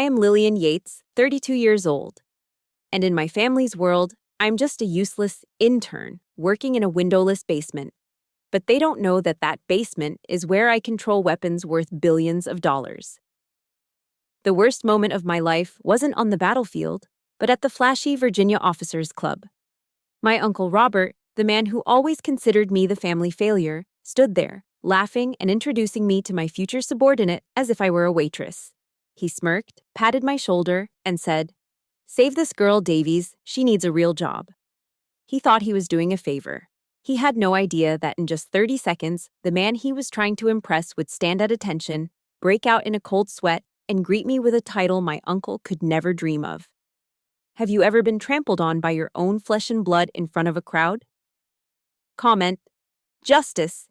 am Lillian Yates, 32 years old. And in my family's world, I'm just a useless intern working in a windowless basement. But they don't know that that basement is where I control weapons worth billions of dollars. The worst moment of my life wasn't on the battlefield, but at the flashy Virginia Officers Club. My Uncle Robert, the man who always considered me the family failure, stood there, laughing and introducing me to my future subordinate as if I were a waitress. He smirked, patted my shoulder, and said, "Save this girl, Davies, she needs a real job." He thought he was doing a favor. He had no idea that in just 30 seconds, the man he was trying to impress would stand at attention, break out in a cold sweat, and greet me with a title my uncle could never dream of. Have you ever been trampled on by your own flesh and blood in front of a crowd? Comment: Justice.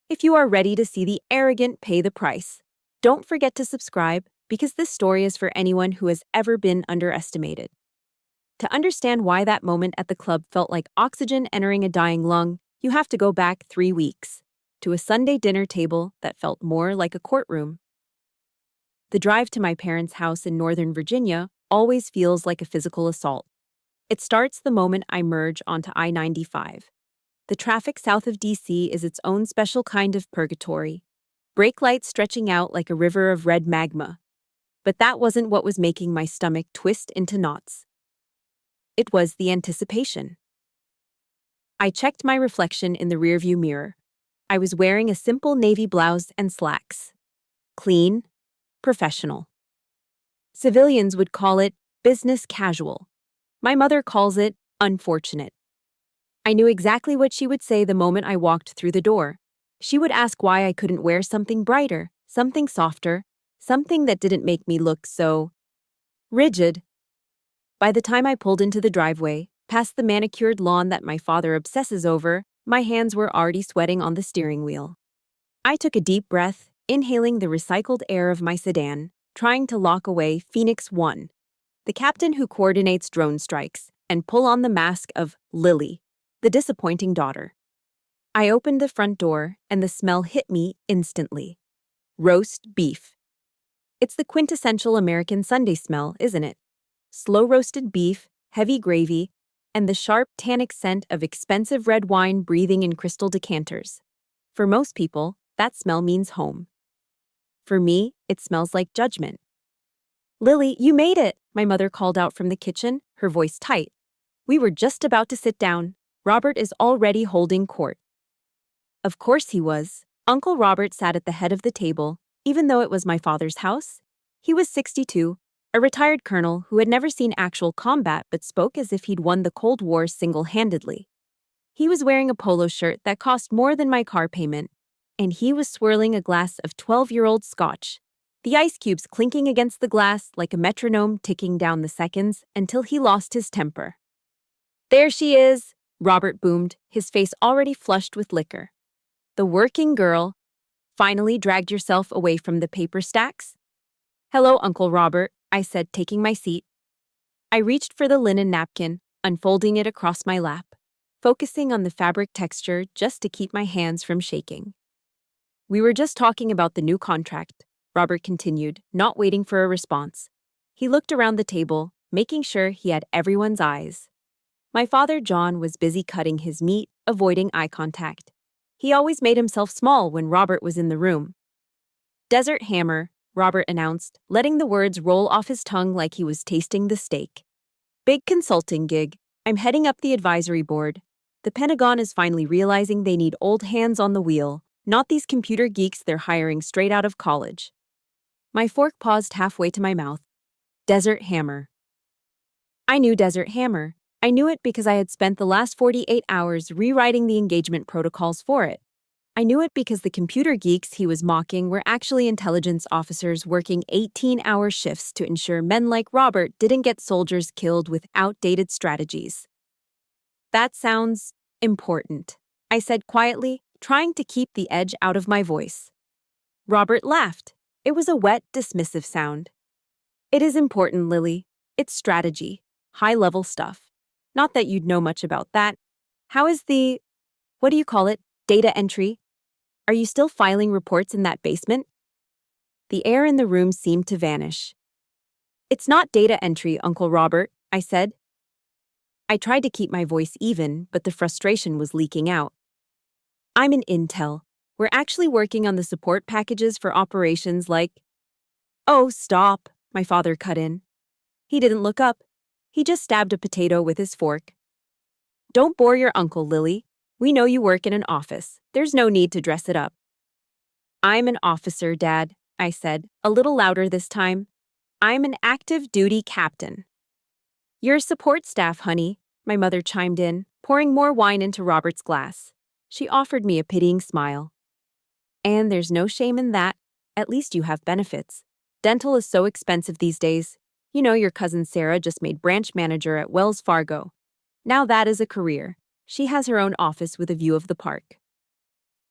If you are ready to see the arrogant pay the price, don't forget to subscribe, because this story is for anyone who has ever been underestimated. To understand why that moment at the club felt like oxygen entering a dying lung, you have to go back 3 weeks, to a Sunday dinner table that felt more like a courtroom. The drive to my parents' house in Northern Virginia always feels like a physical assault. It starts the moment I merge onto I-95. The traffic south of D.C. is its own special kind of purgatory, brake lights stretching out like a river of red magma. But that wasn't what was making my stomach twist into knots. It was the anticipation. I checked my reflection in the rearview mirror. I was wearing a simple navy blouse and slacks. Clean, professional. Civilians would call it business casual. My mother calls it unfortunate. I knew exactly what she would say the moment I walked through the door. She would ask why I couldn't wear something brighter, something softer, something that didn't make me look so rigid. By the time I pulled into the driveway, past the manicured lawn that my father obsesses over, my hands were already sweating on the steering wheel. I took a deep breath, inhaling the recycled air of my sedan, trying to lock away Phoenix 1, the captain who coordinates drone strikes, and pull on the mask of Lily, the disappointing daughter. I opened the front door, and the smell hit me instantly. Roast beef. It's the quintessential American Sunday smell, isn't it? Slow-roasted beef, heavy gravy, and the sharp tannic scent of expensive red wine breathing in crystal decanters. For most people, that smell means home. For me, it smells like judgment. "Lily, you made it!" my mother called out from the kitchen, her voice tight. "We were just about to sit down. Robert is already holding court." Of course he was. Uncle Robert sat at the head of the table, even though it was my father's house. He was 62, a retired colonel who had never seen actual combat but spoke as if he'd won the Cold War single-handedly. He was wearing a polo shirt that cost more than my car payment, and he was swirling a glass of 12-year-old scotch, the ice cubes clinking against the glass like a metronome ticking down the seconds until he lost his temper. "There she is," Robert boomed, his face already flushed with liquor. "The working girl. Finally dragged yourself away from the paper stacks?" "Hello, Uncle Robert," I said, taking my seat. I reached for the linen napkin, unfolding it across my lap, focusing on the fabric texture just to keep my hands from shaking. "We were just talking about the new contract," Robert continued, not waiting for a response. He looked around the table, making sure he had everyone's eyes. My father, John, was busy cutting his meat, avoiding eye contact. He always made himself small when Robert was in the room. "Desert Hammer," Robert announced, letting the words roll off his tongue like he was tasting the steak. "Big consulting gig. I'm heading up the advisory board. The Pentagon is finally realizing they need old hands on the wheel, not these computer geeks they're hiring straight out of college." My fork paused halfway to my mouth. Desert Hammer. I knew Desert Hammer. I knew it because I had spent the last 48 hours rewriting the engagement protocols for it. I knew it because the computer geeks he was mocking were actually intelligence officers working 18-hour shifts to ensure men like Robert didn't get soldiers killed with outdated strategies. "That sounds important," I said quietly, trying to keep the edge out of my voice. Robert laughed. It was a wet, dismissive sound. "It is important, Lily. It's strategy. High-level stuff. Not that you'd know much about that. How is what do you call it, data entry? Are you still filing reports in that basement?" The air in the room seemed to vanish. It's not data entry, Uncle Robert, I said. I tried to keep my voice even, but the frustration was leaking out. I'm in Intel. We're actually working on the support packages for operations like… Oh, stop, my father cut in. He didn't look up. He just stabbed a potato with his fork. Don't bore your uncle, Lily. We know you work in an office. There's no need to dress it up. I'm an officer, Dad, I said, a little louder this time. I'm an active duty captain. Your support staff, honey, my mother chimed in, pouring more wine into Robert's glass. She offered me a pitying smile. And there's no shame in that. At least you have benefits. Dental is so expensive these days. You know, your cousin Sarah just made branch manager at Wells Fargo. Now that is a career. She has her own office with a view of the park.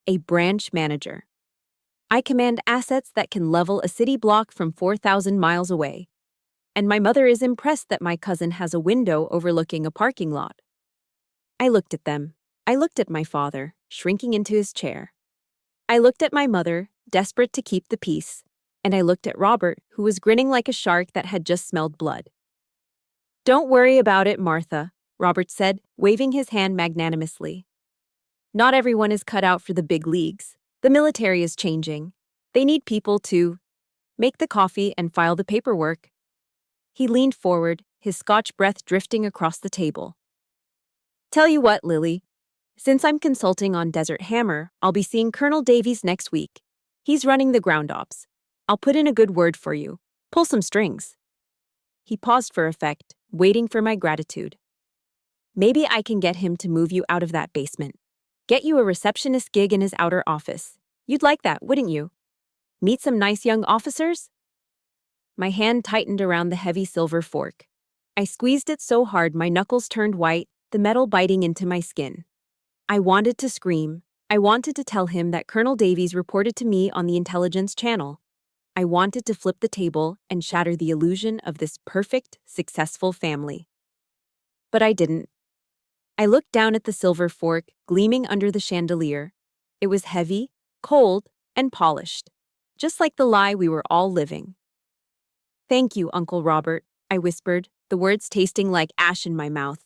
A branch manager. I command assets that can level a city block from 4,000 miles away. And my mother is impressed that my cousin has a window overlooking a parking lot. I looked at them. I looked at my father, shrinking into his chair. I looked at my mother, desperate to keep the peace. And I looked at Robert, who was grinning like a shark that had just smelled blood. Don't worry about it, Martha, Robert said, waving his hand magnanimously. Not everyone is cut out for the big leagues. The military is changing. They need people to make the coffee and file the paperwork. He leaned forward, his Scotch breath drifting across the table. Tell you what, Lily. Since I'm consulting on Desert Hammer, I'll be seeing Colonel Davies next week. He's running the ground ops. I'll put in a good word for you. Pull some strings. He paused for effect, waiting for my gratitude. Maybe I can get him to move you out of that basement. Get you a receptionist gig in his outer office. You'd like that, wouldn't you? Meet some nice young officers? My hand tightened around the heavy silver fork. I squeezed it so hard my knuckles turned white, the metal biting into my skin. I wanted to scream. I wanted to tell him that Colonel Davies reported to me on the intelligence channel. I wanted to flip the table and shatter the illusion of this perfect, successful family. But I didn't. I looked down at the silver fork, gleaming under the chandelier. It was heavy, cold, and polished, just like the lie we were all living. Thank you, Uncle Robert, I whispered, the words tasting like ash in my mouth.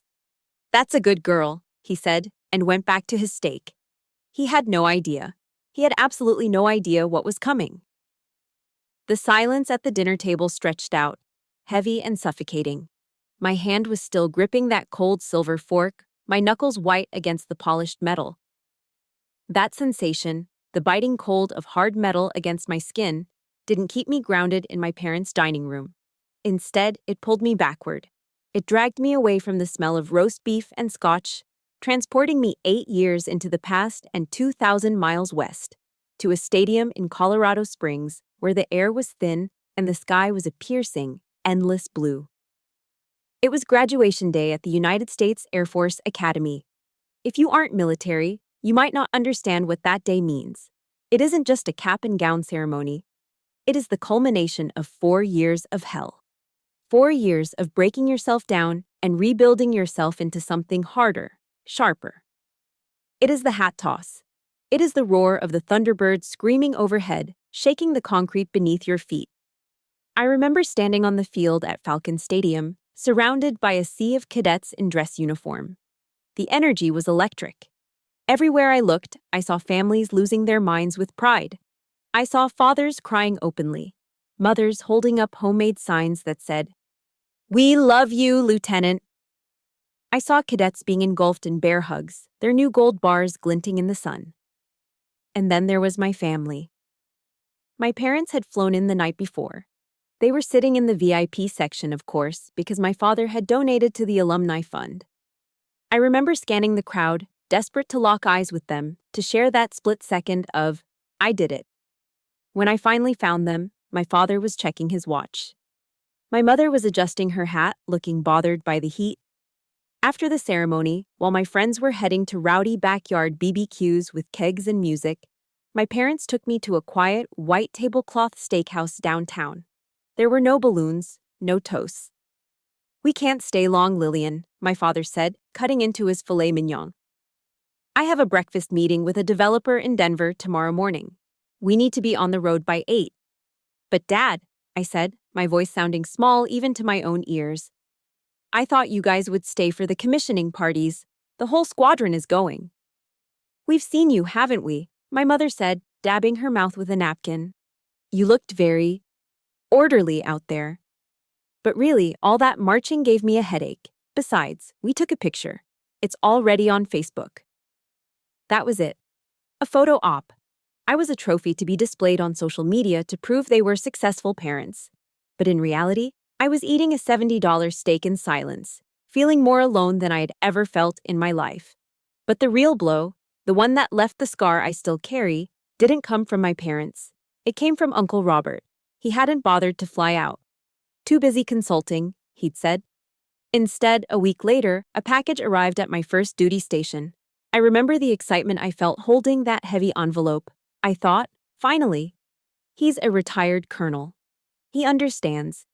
That's a good girl, he said, and went back to his steak. He had no idea. He had absolutely no idea what was coming. The silence at the dinner table stretched out, heavy and suffocating. My hand was still gripping that cold silver fork, my knuckles white against the polished metal. That sensation, the biting cold of hard metal against my skin, didn't keep me grounded in my parents' dining room. Instead, it pulled me backward. It dragged me away from the smell of roast beef and scotch, transporting me 8 years into the past and 2,000 miles west, to a stadium in Colorado Springs where the air was thin and the sky was a piercing, endless blue. It was graduation day at the United States Air Force Academy. If you aren't military, you might not understand what that day means. It isn't just a cap and gown ceremony. It is the culmination of 4 years of hell. 4 years of breaking yourself down and rebuilding yourself into something harder, sharper. It is the hat toss. It is the roar of the thunderbird screaming overhead, shaking the concrete beneath your feet. I remember standing on the field at Falcon Stadium, surrounded by a sea of cadets in dress uniform. The energy was electric. Everywhere I looked, I saw families losing their minds with pride. I saw fathers crying openly, mothers holding up homemade signs that said, "We love you, Lieutenant." I saw cadets being engulfed in bear hugs, their new gold bars glinting in the sun. And then there was my family. My parents had flown in the night before. They were sitting in the VIP section, of course, because my father had donated to the Alumni Fund. I remember scanning the crowd, desperate to lock eyes with them, to share that split second of, I did it. When I finally found them, my father was checking his watch. My mother was adjusting her hat, looking bothered by the heat. After the ceremony, while my friends were heading to rowdy backyard BBQs with kegs and music, my parents took me to a quiet, white tablecloth steakhouse downtown. There were no balloons, no toasts. "We can't stay long, Lillian," my father said, cutting into his filet mignon. "I have a breakfast meeting with a developer in Denver tomorrow morning. We need to be on the road by 8. "But Dad," I said, my voice sounding small even to my own ears. "I thought you guys would stay for the commissioning parties. The whole squadron is going." "We've seen you, haven't we?" my mother said, dabbing her mouth with a napkin. "You looked very orderly out there." But really, all that marching gave me a headache. Besides, we took a picture. It's already on Facebook. That was it. A photo op. I was a trophy to be displayed on social media to prove they were successful parents. But in reality, I was eating a $70 steak in silence, feeling more alone than I had ever felt in my life. But the real blow, the one that left the scar I still carry, didn't come from my parents. It came from Uncle Robert. He hadn't bothered to fly out. "Too busy consulting," he'd said. Instead, a week later, a package arrived at my first duty station. I remember the excitement I felt holding that heavy envelope. I thought, finally. He's a retired colonel. He understands.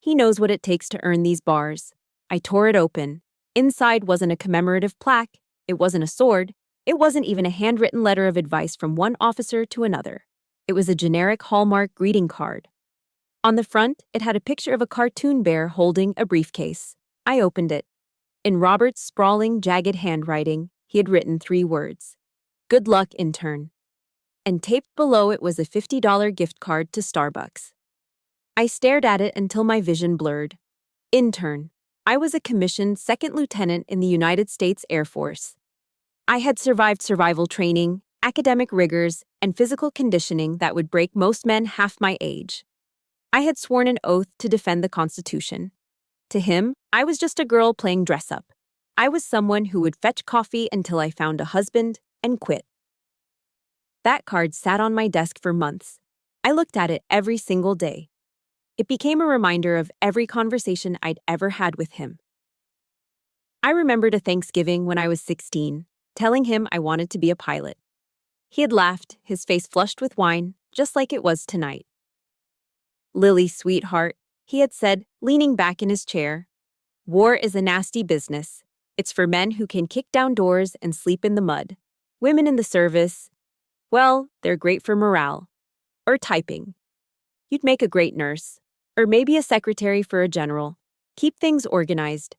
He knows what it takes to earn these bars. I tore it open. Inside wasn't a commemorative plaque. It wasn't a sword. It wasn't even a handwritten letter of advice from one officer to another. It was a generic Hallmark greeting card. On the front, it had a picture of a cartoon bear holding a briefcase. I opened it. In Robert's sprawling, jagged handwriting, he had written 3 words. "Good luck, intern." And taped below it was a $50 gift card to Starbucks. I stared at it until my vision blurred. Intern. I was a commissioned second lieutenant in the United States Air Force. I had survived survival training, academic rigors, and physical conditioning that would break most men half my age. I had sworn an oath to defend the Constitution. To him, I was just a girl playing dress-up. I was someone who would fetch coffee until I found a husband and quit. That card sat on my desk for months. I looked at it every single day. It became a reminder of every conversation I'd ever had with him. I remembered a Thanksgiving when I was 16, telling him I wanted to be a pilot. He had laughed, his face flushed with wine, just like it was tonight. "Lily, sweetheart," he had said, leaning back in his chair. "War is a nasty business. It's for men who can kick down doors and sleep in the mud. Women in the service, well, they're great for morale. Or typing. You'd make a great nurse. Or maybe a secretary for a general. Keep things organized."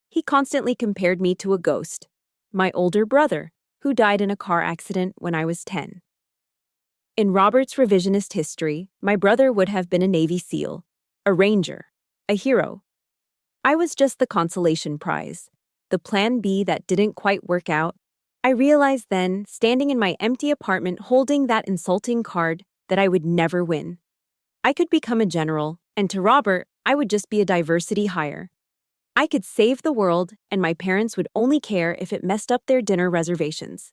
He constantly compared me to a ghost, my older brother, who died in a car accident when I was 10. In Robert's revisionist history, my brother would have been a Navy SEAL, a Ranger, a hero. I was just the consolation prize, the plan B that didn't quite work out. I realized then, standing in my empty apartment holding that insulting card, that I would never win. I could become a general, and to Robert, I would just be a diversity hire. I could save the world, and my parents would only care if it messed up their dinner reservations.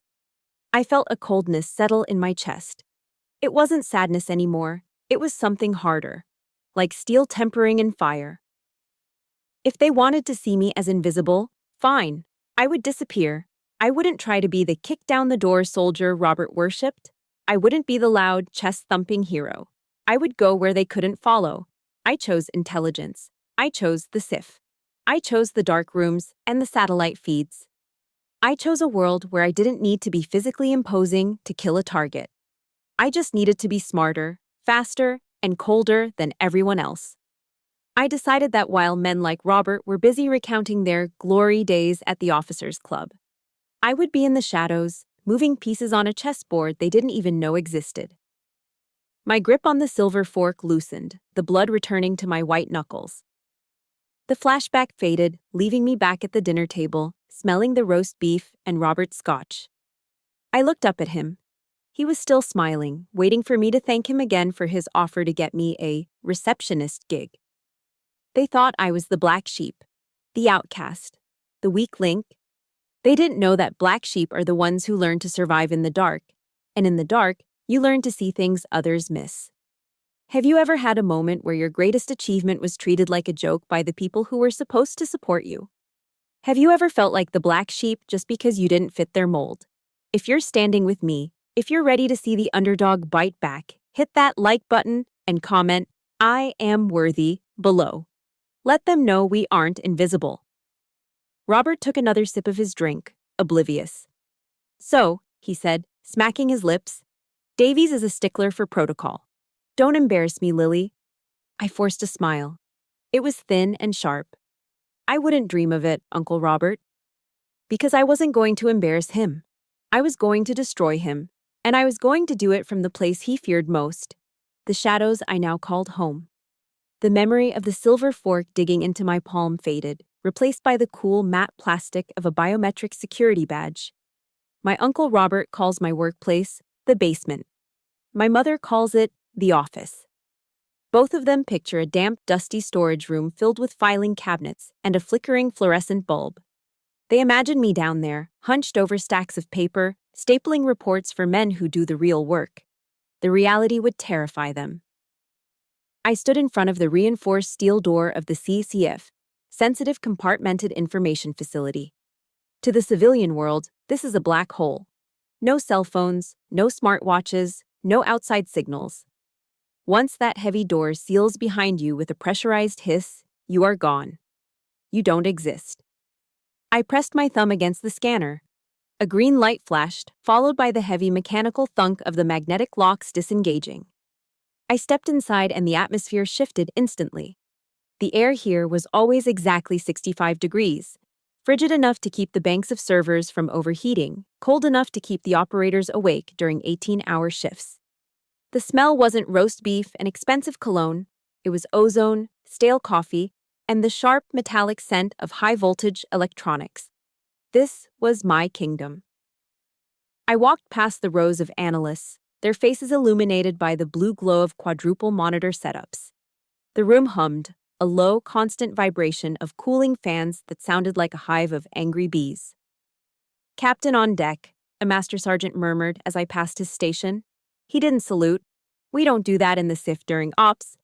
I felt a coldness settle in my chest. It wasn't sadness anymore, it was something harder, like steel tempering in fire. If they wanted to see me as invisible, fine, I would disappear. I wouldn't try to be the kick-down-the-door soldier Robert worshipped. I wouldn't be the loud, chest-thumping hero. I would go where they couldn't follow. I chose intelligence. I chose the SIF. I chose the dark rooms and the satellite feeds. I chose a world where I didn't need to be physically imposing to kill a target. I just needed to be smarter, faster, and colder than everyone else. I decided that while men like Robert were busy recounting their glory days at the officers' club, I would be in the shadows, moving pieces on a chessboard they didn't even know existed. My grip on the silver fork loosened, the blood returning to my white knuckles. The flashback faded, leaving me back at the dinner table, smelling the roast beef and Robert's scotch. I looked up at him. He was still smiling, waiting for me to thank him again for his offer to get me a receptionist gig. They thought I was the black sheep, the outcast, the weak link. They didn't know that black sheep are the ones who learn to survive in the dark, and in the dark, you learn to see things others miss. Have you ever had a moment where your greatest achievement was treated like a joke by the people who were supposed to support you? Have you ever felt like the black sheep just because you didn't fit their mold? If you're standing with me, if you're ready to see the underdog bite back, hit that like button and comment, "I am worthy," below. Let them know we aren't invisible. Robert took another sip of his drink, oblivious. "So," he said, smacking his lips, "Davies is a stickler for protocol. Don't embarrass me, Lily." I forced a smile. It was thin and sharp. I wouldn't dream of it, Uncle Robert. Because I wasn't going to embarrass him. I was going to destroy him, and I was going to do it from the place he feared most, the shadows I now called home. The memory of the silver fork digging into my palm faded, replaced by the cool matte plastic of a biometric security badge. My Uncle Robert calls my workplace the basement. My mother calls it the office. Both of them picture a damp, dusty storage room filled with filing cabinets and a flickering fluorescent bulb. They imagine me down there, hunched over stacks of paper, stapling reports for men who do the real work. The reality would terrify them. I stood in front of the reinforced steel door of the CCF, Sensitive Compartmented Information Facility. To the civilian world, this is a black hole. No cell phones, no smartwatches, no outside signals. Once that heavy door seals behind you with a pressurized hiss, you are gone. You don't exist. I pressed my thumb against the scanner. A green light flashed, followed by the heavy mechanical thunk of the magnetic locks disengaging. I stepped inside and the atmosphere shifted instantly. The air here was always exactly 65 degrees, frigid enough to keep the banks of servers from overheating, cold enough to keep the operators awake during 18-hour shifts. The smell wasn't roast beef and expensive cologne, it was ozone, stale coffee, and the sharp metallic scent of high-voltage electronics. This was my kingdom. I walked past the rows of analysts, their faces illuminated by the blue glow of quadruple monitor setups. The room hummed, a low, constant vibration of cooling fans that sounded like a hive of angry bees. "Captain on deck," a master sergeant murmured as I passed his station. He didn't salute. We don't do that in the SIF during ops.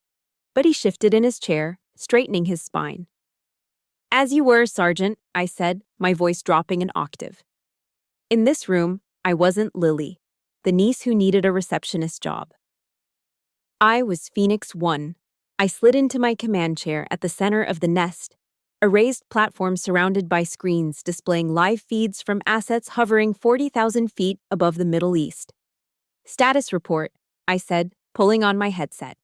But he shifted in his chair, straightening his spine. "As you were, Sergeant," I said, my voice dropping an octave. In this room, I wasn't Lily, the niece who needed a receptionist job. I was Phoenix 1. I slid into my command chair at the center of the nest, a raised platform surrounded by screens displaying live feeds from assets hovering 40,000 feet above the Middle East. "Status report," I said, pulling on my headset.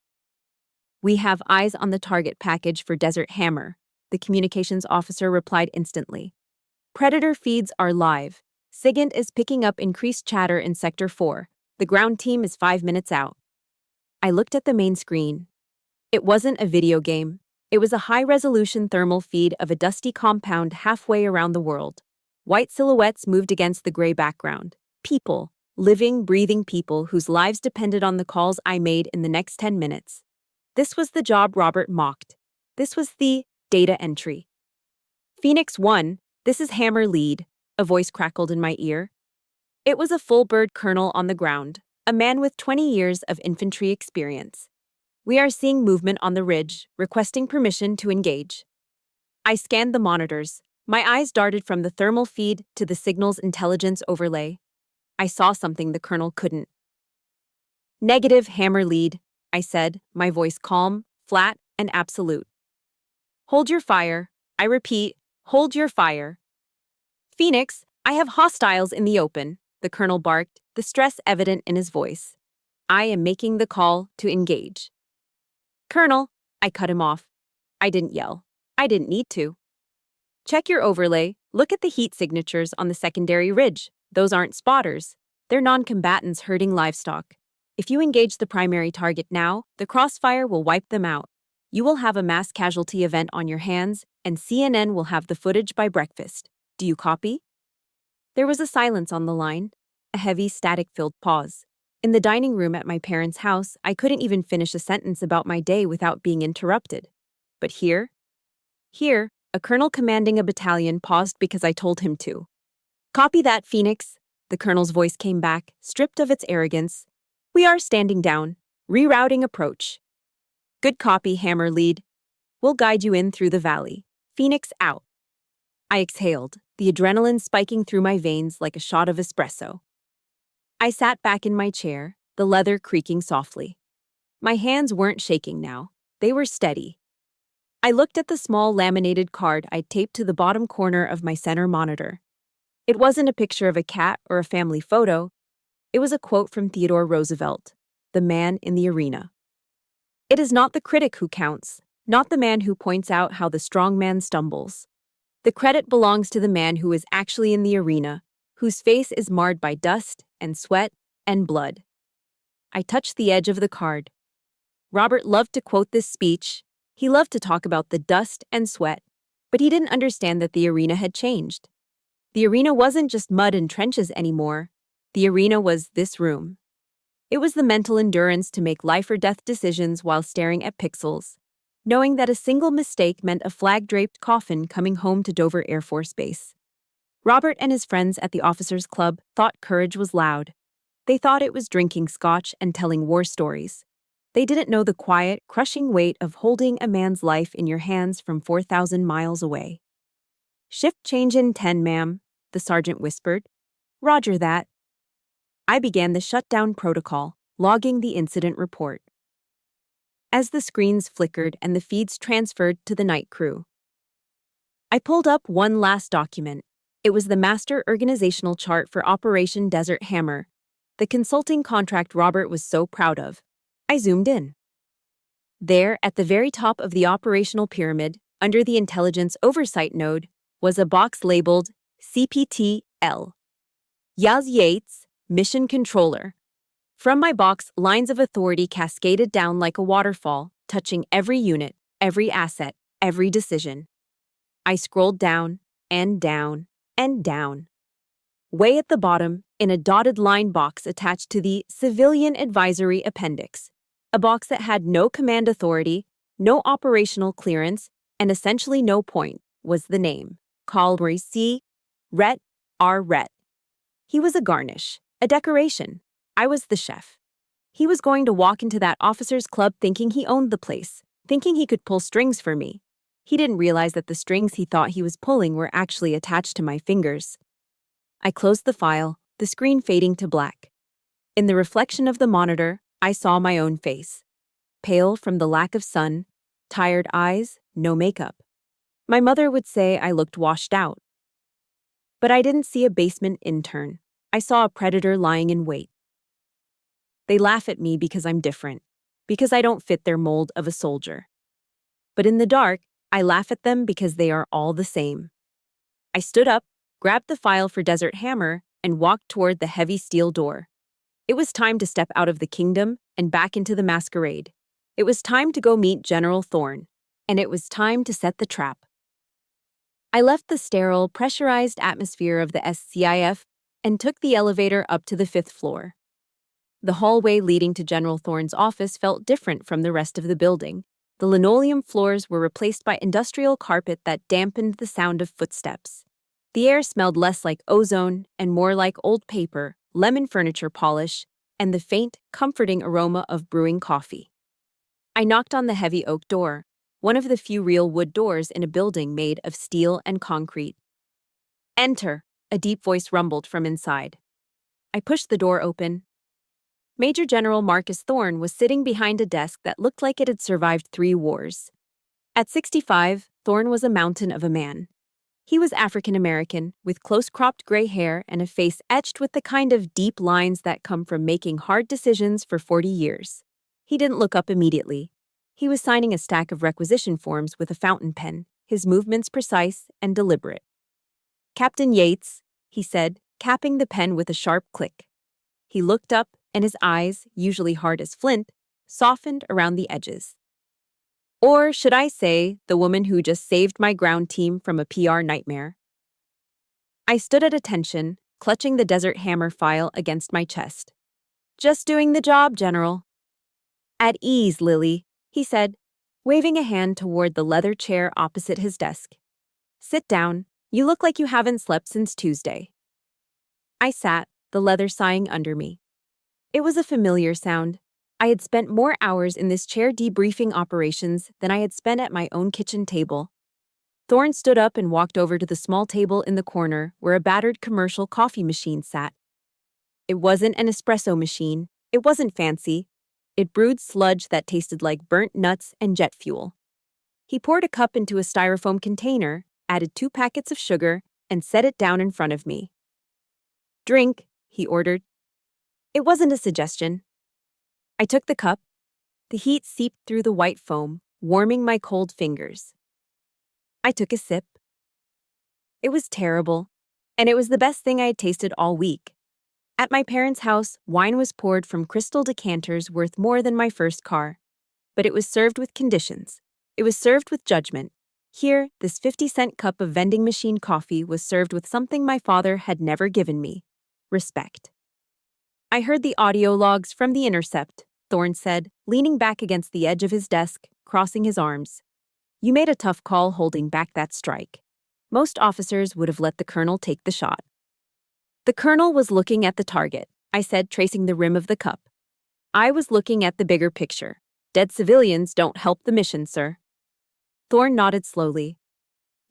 "We have eyes on the target package for Desert Hammer," the communications officer replied instantly. "Predator feeds are live. SIGINT is picking up increased chatter in Sector 4. The ground team is 5 minutes out." I looked at the main screen. It wasn't a video game. It was a high-resolution thermal feed of a dusty compound halfway around the world. White silhouettes moved against the gray background. People, living, breathing people whose lives depended on the calls I made in the next 10 minutes. This was the job Robert mocked. This was the data entry. "Phoenix 1, this is Hammer Lead," a voice crackled in my ear. It was a full-bird colonel on the ground, a man with 20 years of infantry experience. "We are seeing movement on the ridge, requesting permission to engage." I scanned the monitors. My eyes darted from the thermal feed to the signal's intelligence overlay. I saw something the colonel couldn't. "Negative, Hammer Lead," I said, my voice calm, flat, and absolute. "Hold your fire. I repeat, hold your fire." "Phoenix, I have hostiles in the open," the colonel barked, the stress evident in his voice. "I am making the call to engage." "Colonel," I cut him off. I didn't yell. I didn't need to. "Check your overlay. Look at the heat signatures on the secondary ridge. Those aren't spotters. They're non-combatants herding livestock. If you engage the primary target now, the crossfire will wipe them out. You will have a mass casualty event on your hands, and CNN will have the footage by breakfast. Do you copy?" There was a silence on the line, a heavy, static-filled pause. In the dining room at my parents' house, I couldn't even finish a sentence about my day without being interrupted. But here, a colonel commanding a battalion paused because I told him to. "Copy that, Phoenix," the colonel's voice came back, stripped of its arrogance. "We are standing down, rerouting approach." "Good copy, Hammer Lead. We'll guide you in through the valley. Phoenix out." I exhaled, the adrenaline spiking through my veins like a shot of espresso. I sat back in my chair, the leather creaking softly. My hands weren't shaking now. They were steady. I looked at the small laminated card I'd taped to the bottom corner of my center monitor. It wasn't a picture of a cat or a family photo. It was a quote from Theodore Roosevelt, the man in the arena. It is not the critic who counts, not the man who points out how the strong man stumbles. The credit belongs to the man who is actually in the arena, whose face is marred by dust and sweat and blood. I touched the edge of the card. Robert loved to quote this speech. He loved to talk about the dust and sweat, but he didn't understand that the arena had changed. The arena wasn't just mud and trenches anymore. The arena was this room. It was the mental endurance to make life or death decisions while staring at pixels, knowing that a single mistake meant a flag-draped coffin coming home to Dover Air Force Base. Robert and his friends at the Officers' Club thought courage was loud. They thought it was drinking scotch and telling war stories. They didn't know the quiet, crushing weight of holding a man's life in your hands from 4,000 miles away. "Shift change in 10, ma'am," the sergeant whispered. "Roger that." I began the shutdown protocol, logging the incident report. As the screens flickered and the feeds transferred to the night crew, I pulled up one last document. It was the master organizational chart for Operation Desert Hammer, the consulting contract Robert was so proud of. I zoomed in. There, at the very top of the operational pyramid, under the Intelligence Oversight node, was a box labeled CPT-L. Lillian Yates, Mission Controller. From my box, lines of authority cascaded down like a waterfall, touching every unit, every asset, every decision. I scrolled down, and down, and down. Way at the bottom, in a dotted line box attached to the Civilian Advisory Appendix, a box that had no command authority, no operational clearance, and essentially no point, was the name, Calvary C. Rhett R. Rhett. He was a garnish, a decoration. I was the chef. He was going to walk into that officers' club thinking he owned the place, thinking he could pull strings for me. He didn't realize that the strings he thought he was pulling were actually attached to my fingers. I closed the file, the screen fading to black. In the reflection of the monitor, I saw my own face. Pale from the lack of sun, tired eyes, no makeup. My mother would say I looked washed out. But I didn't see a basement intern. I saw a predator lying in wait. They laugh at me because I'm different, because I don't fit their mold of a soldier. But in the dark, I laugh at them because they are all the same. I stood up, grabbed the file for Desert Hammer, and walked toward the heavy steel door. It was time to step out of the kingdom and back into the masquerade. It was time to go meet General Thorne, and it was time to set the trap. I left the sterile, pressurized atmosphere of the SCIF and took the elevator up to the 5th floor. The hallway leading to General Thorne's office felt different from the rest of the building. The linoleum floors were replaced by industrial carpet that dampened the sound of footsteps. The air smelled less like ozone and more like old paper, lemon furniture polish, and the faint, comforting aroma of brewing coffee. I knocked on the heavy oak door, one of the few real wood doors in a building made of steel and concrete. "Enter," a deep voice rumbled from inside. I pushed the door open. Major General Marcus Thorne was sitting behind a desk that looked like it had survived 3 wars. At 65, Thorne was a mountain of a man. He was African American, with close-cropped gray hair and a face etched with the kind of deep lines that come from making hard decisions for 40 years. He didn't look up immediately. He was signing a stack of requisition forms with a fountain pen, his movements precise and deliberate. "Captain Yates," he said, capping the pen with a sharp click. He looked up, and his eyes, usually hard as flint, softened around the edges. Or should I say, the woman who just saved my ground team from a PR nightmare. I stood at attention, clutching the Desert Hammer file against my chest. "Just doing the job, General." "At ease, Lily," he said, waving a hand toward the leather chair opposite his desk. "Sit down. You look like you haven't slept since Tuesday." I sat, the leather sighing under me. It was a familiar sound. I had spent more hours in this chair debriefing operations than I had spent at my own kitchen table. Thorne stood up and walked over to the small table in the corner where a battered commercial coffee machine sat. It wasn't an espresso machine. It wasn't fancy. It brewed sludge that tasted like burnt nuts and jet fuel. He poured a cup into a styrofoam container, added 2 packets of sugar, and set it down in front of me. "Drink," he ordered. It wasn't a suggestion. I took the cup. The heat seeped through the white foam, warming my cold fingers. I took a sip. It was terrible, and it was the best thing I had tasted all week. At my parents' house, wine was poured from crystal decanters worth more than my first car. But it was served with conditions. It was served with judgment. Here, this 50-cent cup of vending machine coffee was served with something my father had never given me: respect. I heard the audio logs from The Intercept, Thorne said, leaning back against the edge of his desk, crossing his arms. You made a tough call holding back that strike. Most officers would have let the colonel take the shot. The colonel was looking at the target, I said, tracing the rim of the cup. I was looking at the bigger picture. Dead civilians don't help the mission, sir. Thorne nodded slowly.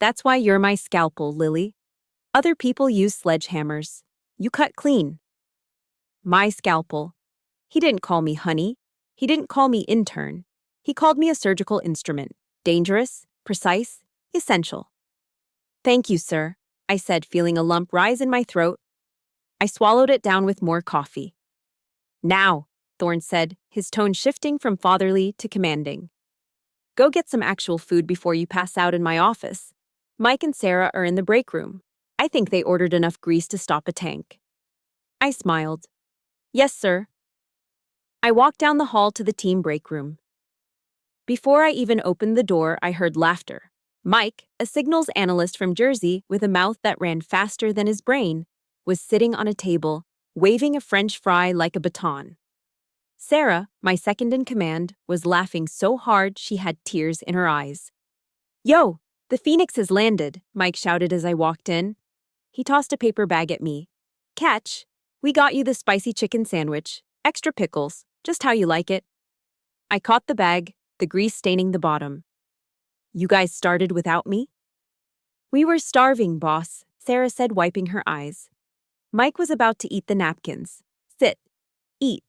That's why you're my scalpel, Lily. Other people use sledgehammers. You cut clean. My scalpel. He didn't call me honey. He didn't call me intern. He called me a surgical instrument. Dangerous, precise, essential. Thank you, sir, I said, feeling a lump rise in my throat. I swallowed it down with more coffee. Now, Thorne said, his tone shifting from fatherly to commanding. Go get some actual food before you pass out in my office. Mike and Sarah are in the break room. I think they ordered enough grease to stop a tank. I smiled. Yes, sir. I walked down the hall to the team break room. Before I even opened the door, I heard laughter. Mike, a signals analyst from Jersey with a mouth that ran faster than his brain, was sitting on a table, waving a French fry like a baton. Sarah, my second in command, was laughing so hard she had tears in her eyes. Yo, the Phoenix has landed, Mike shouted as I walked in. He tossed a paper bag at me. Catch, we got you the spicy chicken sandwich, extra pickles, just how you like it. I caught the bag, the grease staining the bottom. You guys started without me? We were starving, boss, Sarah said, wiping her eyes. Mike was about to eat the napkins. Sit. Eat.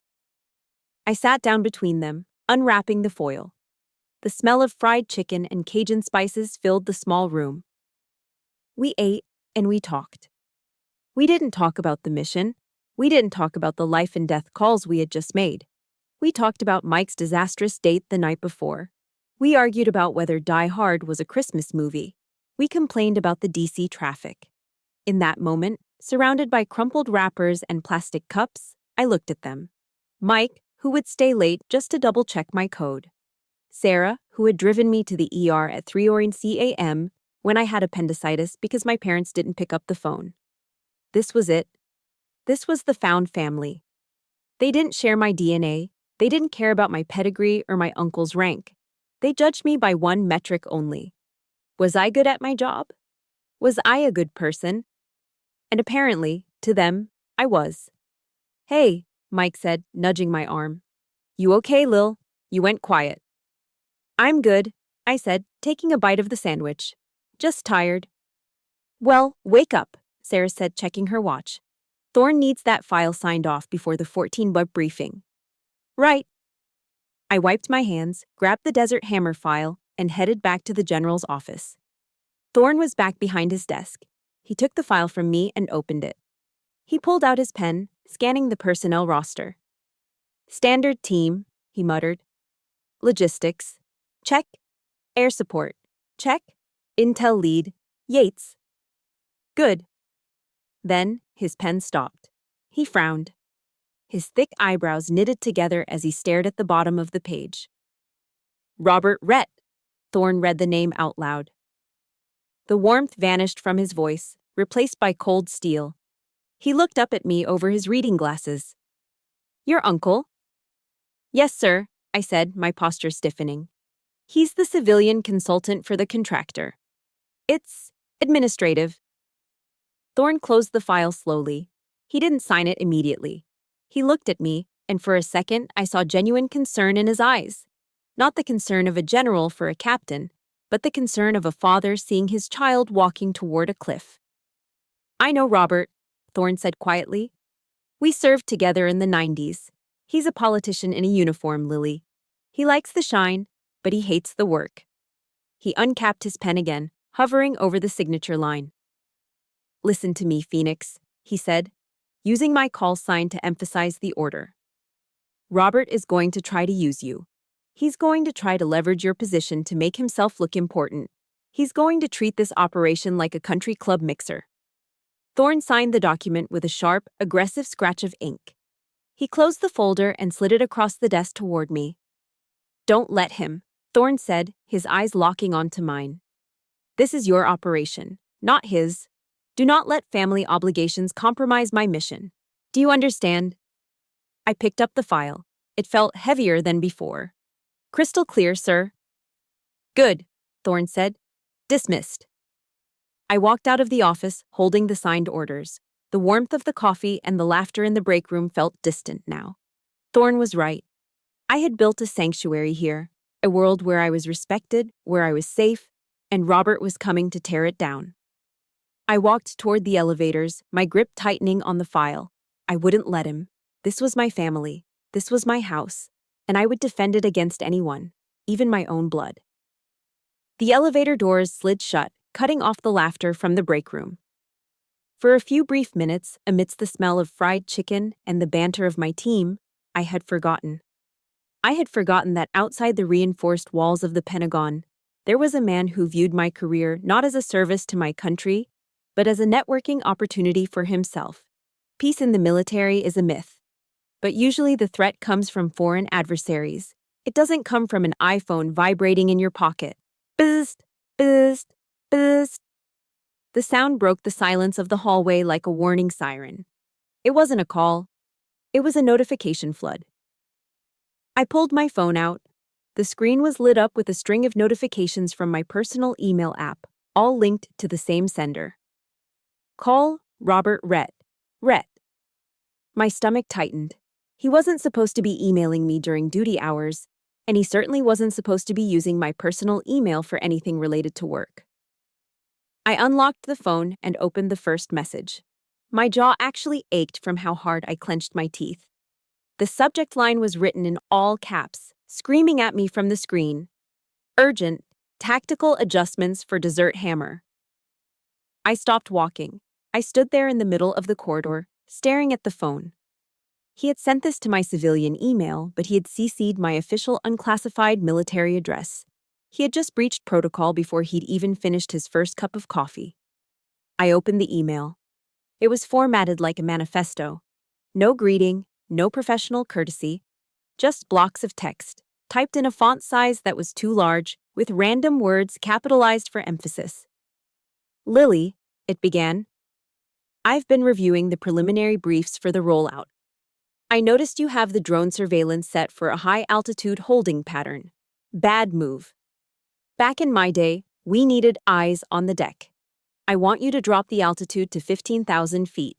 I sat down between them, unwrapping the foil. The smell of fried chicken and Cajun spices filled the small room. We ate and we talked. We didn't talk about the mission. We didn't talk about the life and death calls we had just made. We talked about Mike's disastrous date the night before. We argued about whether Die Hard was a Christmas movie. We complained about the DC traffic. In that moment, surrounded by crumpled wrappers and plastic cups, I looked at them. Mike, who would stay late just to double-check my code. Sarah, who had driven me to the ER at 3:00 a.m. when I had appendicitis because my parents didn't pick up the phone. This was it. This was the found family. They didn't share my DNA. They didn't care about my pedigree or my uncle's rank. They judged me by one metric only. Was I good at my job? Was I a good person? And apparently, to them, I was. Hey, Mike said, nudging my arm. You okay, Lil? You went quiet. I'm good, I said, taking a bite of the sandwich. Just tired. Well, wake up, Sarah said, checking her watch. Thorne needs that file signed off before the 14-web briefing. Right. I wiped my hands, grabbed the Desert Hammer file, and headed back to the general's office. Thorne was back behind his desk. He took the file from me and opened it. He pulled out his pen, scanning the personnel roster. Standard team, he muttered. Logistics. Check. Air support. Check. Intel lead. Yates. Good. Then his pen stopped. He frowned. His thick eyebrows knitted together as he stared at the bottom of the page. Robert Rhett. Thorne read the name out loud. The warmth vanished from his voice, replaced by cold steel. He looked up at me over his reading glasses. Your uncle? Yes, sir, I said, my posture stiffening. He's the civilian consultant for the contractor. It's administrative. Thorne closed the file slowly. He didn't sign it immediately. He looked at me, and for a second I saw genuine concern in his eyes. Not the concern of a general for a captain, but the concern of a father seeing his child walking toward a cliff. I know Robert, Thorne said quietly. We served together in the 90s. He's a politician in a uniform, Lily. He likes the shine, but he hates the work. He uncapped his pen again, hovering over the signature line. Listen to me, Phoenix, he said, using my call sign to emphasize the order. Robert is going to try to use you. He's going to try to leverage your position to make himself look important. He's going to treat this operation like a country club mixer. Thorne signed the document with a sharp, aggressive scratch of ink. He closed the folder and slid it across the desk toward me. "Don't let him," Thorne said, his eyes locking onto mine. "This is your operation, not his. Do not let family obligations compromise my mission. Do you understand?" I picked up the file. It felt heavier than before. "Crystal clear, sir." "Good," Thorne said. "Dismissed." I walked out of the office, holding the signed orders. The warmth of the coffee and the laughter in the break room felt distant now. Thorne was right. I had built a sanctuary here, a world where I was respected, where I was safe, and Robert was coming to tear it down. I walked toward the elevators, my grip tightening on the file. I wouldn't let him. This was my family. This was my house, and I would defend it against anyone, even my own blood. The elevator doors slid shut, cutting off the laughter from the break room. For a few brief minutes, amidst the smell of fried chicken and the banter of my team, I had forgotten. I had forgotten that outside the reinforced walls of the Pentagon, there was a man who viewed my career not as a service to my country, but as a networking opportunity for himself. Peace in the military is a myth. But usually the threat comes from foreign adversaries. It doesn't come from an iPhone vibrating in your pocket. Bzzzt, bzzzt, bzzzt. The sound broke the silence of the hallway like a warning siren. It wasn't a call. It was a notification flood. I pulled my phone out. The screen was lit up with a string of notifications from my personal email app, all linked to the same sender. Call Robert Rhett. Rhett. My stomach tightened. He wasn't supposed to be emailing me during duty hours, and he certainly wasn't supposed to be using my personal email for anything related to work. I unlocked the phone and opened the first message. My jaw actually ached from how hard I clenched my teeth. The subject line was written in all caps, screaming at me from the screen. Urgent, tactical adjustments for Desert Hammer. I stopped walking. I stood there in the middle of the corridor, staring at the phone. He had sent this to my civilian email, but he had CC'd my official unclassified military address. He had just breached protocol before he'd even finished his first cup of coffee. I opened the email. It was formatted like a manifesto. No greeting, no professional courtesy, just blocks of text, typed in a font size that was too large, with random words capitalized for emphasis. "Lily," it began. "I've been reviewing the preliminary briefs for the rollout. I noticed you have the drone surveillance set for a high-altitude holding pattern. Bad move. Back in my day, we needed eyes on the deck. I want you to drop the altitude to 15,000 feet.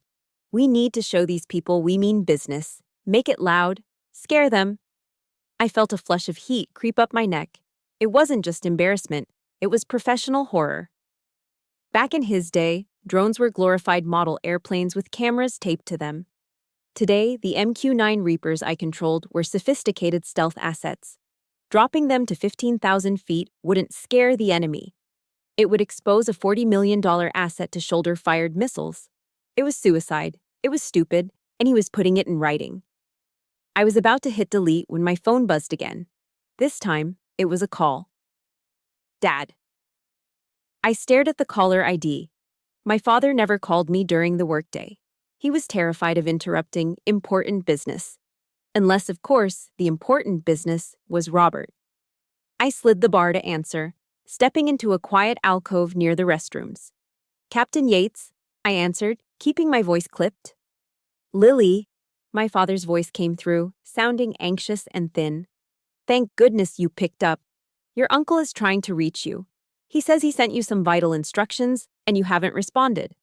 We need to show these people we mean business. Make it loud. Scare them." I felt a flush of heat creep up my neck. It wasn't just embarrassment. It was professional horror. Back in his day, drones were glorified model airplanes with cameras taped to them. Today, the MQ-9 Reapers I controlled were sophisticated stealth assets. Dropping them to 15,000 feet wouldn't scare the enemy. It would expose a $40 million asset to shoulder-fired missiles. It was suicide. It was stupid, and he was putting it in writing. I was about to hit delete when my phone buzzed again. This time, it was a call. Dad. I stared at the caller ID. My father never called me during the workday. He was terrified of interrupting important business. Unless, of course, the important business was Robert. I slid the bar to answer, stepping into a quiet alcove near the restrooms. "Captain Yates," I answered, keeping my voice clipped. "Lily," my father's voice came through, sounding anxious and thin. "Thank goodness you picked up. Your uncle is trying to reach you. He says he sent you some vital instructions, and you haven't responded."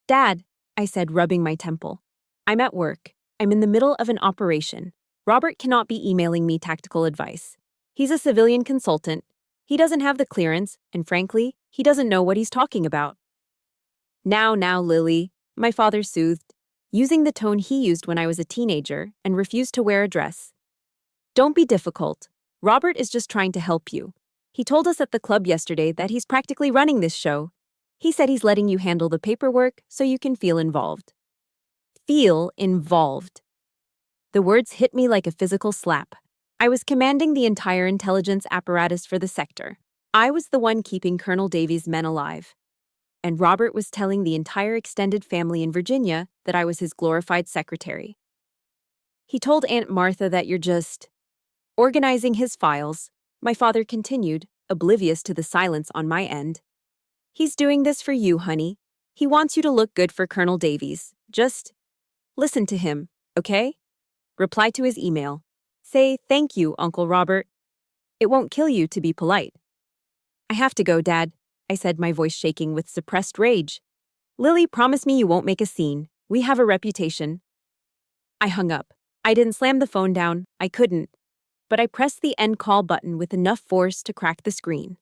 "Dad," I said, rubbing my temple. "I'm at work. I'm in the middle of an operation. Robert cannot be emailing me tactical advice. He's a civilian consultant. He doesn't have the clearance, and frankly, he doesn't know what he's talking about." Now, Lily," my father soothed, using the tone he used when I was a teenager and refused to wear a dress. "Don't be difficult. Robert is just trying to help you. He told us at the club yesterday that he's practically running this show. He said he's letting you handle the paperwork so you can feel involved." Feel involved. The words hit me like a physical slap. I was commanding the entire intelligence apparatus for the sector. I was the one keeping Colonel Davies' men alive. And Robert was telling the entire extended family in Virginia that I was his glorified secretary. He told Aunt Martha that you're just organizing his files. My father continued, oblivious to the silence on my end. He's doing this for you, honey. He wants you to look good for Colonel Davies. Just listen to him, okay? Reply to his email. Say, thank you, Uncle Robert. It won't kill you to be polite. I have to go, Dad, I said, my voice shaking with suppressed rage. Lily, promise me you won't make a scene. We have a reputation. I hung up. I didn't slam the phone down. I couldn't. But I pressed the end call button with enough force to crack the screen.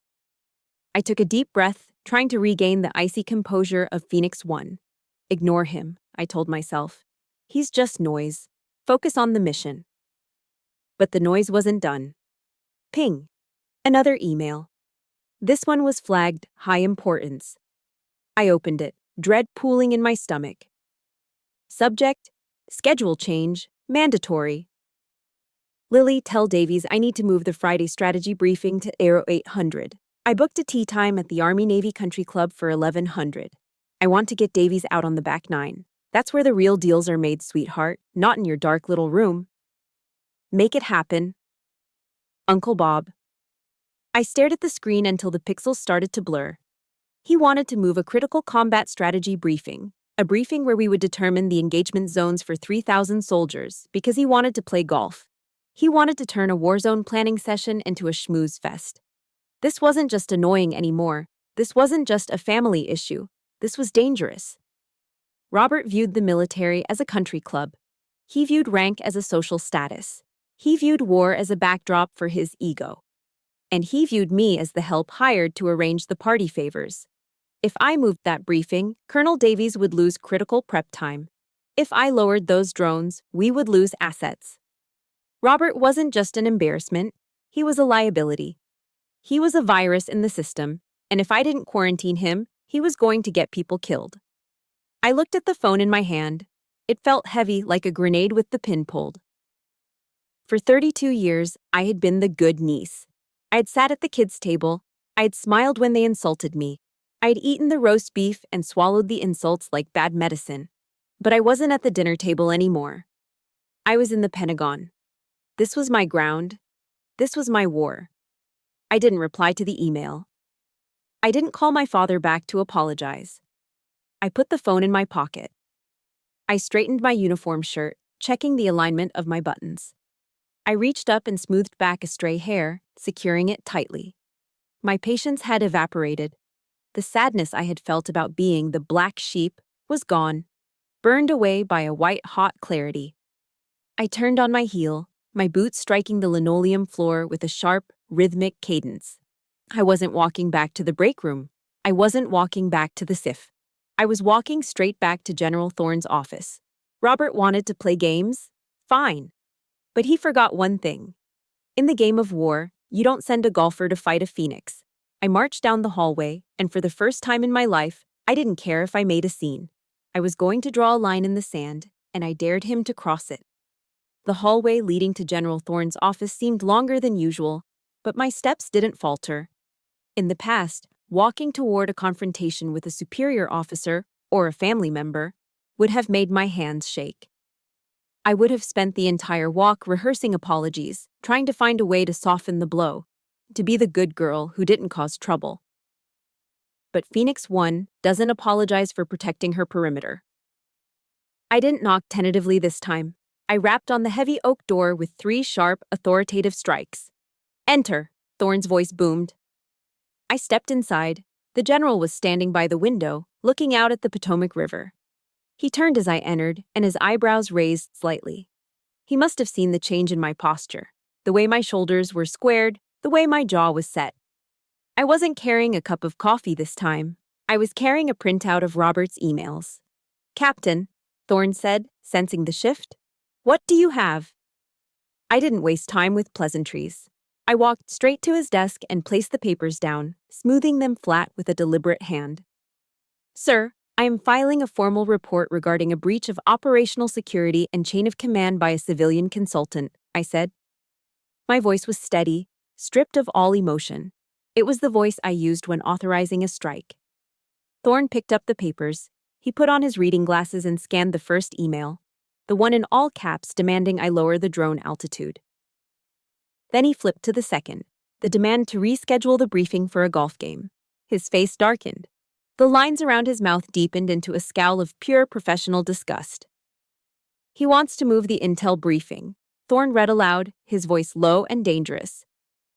I took a deep breath, trying to regain the icy composure of Phoenix 1. Ignore him, I told myself. He's just noise. Focus on the mission. But the noise wasn't done. Ping. Another email. This one was flagged high importance. I opened it, dread pooling in my stomach. Subject: schedule change, mandatory. Lily, tell Davies I need to move the Friday strategy briefing to Aero 800. I booked a tea time at the Army-Navy Country Club for 1100. I want to get Davies out on the back nine. That's where the real deals are made, sweetheart, not in your dark little room. Make it happen. Uncle Bob. I stared at the screen until the pixels started to blur. He wanted to move a critical combat strategy briefing, a briefing where we would determine the engagement zones for 3,000 soldiers, because he wanted to play golf. He wanted to turn a warzone planning session into a schmooze fest. This wasn't just annoying anymore. This wasn't just a family issue. This was dangerous. Robert viewed the military as a country club. He viewed rank as a social status. He viewed war as a backdrop for his ego. And he viewed me as the help hired to arrange the party favors. If I moved that briefing, Colonel Davies would lose critical prep time. If I lowered those drones, we would lose assets. Robert wasn't just an embarrassment, he was a liability. He was a virus in the system, and if I didn't quarantine him, he was going to get people killed. I looked at the phone in my hand. It felt heavy, like a grenade with the pin pulled. For 32 years, I had been the good niece. I had sat at the kids' table. I had smiled when they insulted me. I had eaten the roast beef and swallowed the insults like bad medicine. But I wasn't at the dinner table anymore. I was in the Pentagon. This was my ground. This was my war. I didn't reply to the email. I didn't call my father back to apologize. I put the phone in my pocket. I straightened my uniform shirt, checking the alignment of my buttons. I reached up and smoothed back a stray hair, securing it tightly. My patience had evaporated. The sadness I had felt about being the black sheep was gone, burned away by a white-hot clarity. I turned on my heel, my boots striking the linoleum floor with a sharp, rhythmic cadence. I wasn't walking back to the break room. I wasn't walking back to the SIF. I was walking straight back to General Thorne's office. Robert wanted to play games? Fine. But he forgot one thing. In the game of war, you don't send a golfer to fight a phoenix. I marched down the hallway, and for the first time in my life, I didn't care if I made a scene. I was going to draw a line in the sand, and I dared him to cross it. The hallway leading to General Thorne's office seemed longer than usual, but my steps didn't falter. In the past, walking toward a confrontation with a superior officer or a family member would have made my hands shake. I would have spent the entire walk rehearsing apologies, trying to find a way to soften the blow, to be the good girl who didn't cause trouble. But Phoenix 1 doesn't apologize for protecting her perimeter. I didn't knock tentatively this time. I rapped on the heavy oak door with 3 sharp, authoritative strikes. Enter, Thorne's voice boomed. I stepped inside. The general was standing by the window, looking out at the Potomac River. He turned as I entered, and his eyebrows raised slightly. He must have seen the change in my posture, the way my shoulders were squared, the way my jaw was set. I wasn't carrying a cup of coffee this time. I was carrying a printout of Robert's emails. Captain, Thorne said, sensing the shift. What do you have? I didn't waste time with pleasantries. I walked straight to his desk and placed the papers down, smoothing them flat with a deliberate hand. Sir, I am filing a formal report regarding a breach of operational security and chain of command by a civilian consultant, I said. My voice was steady, stripped of all emotion. It was the voice I used when authorizing a strike. Thorne picked up the papers. He put on his reading glasses and scanned the first email, the one in all caps demanding I lower the drone altitude. Then he flipped to the second, the demand to reschedule the briefing for a golf game. His face darkened. The lines around his mouth deepened into a scowl of pure professional disgust. He wants to move the intel briefing, Thorne read aloud, his voice low and dangerous.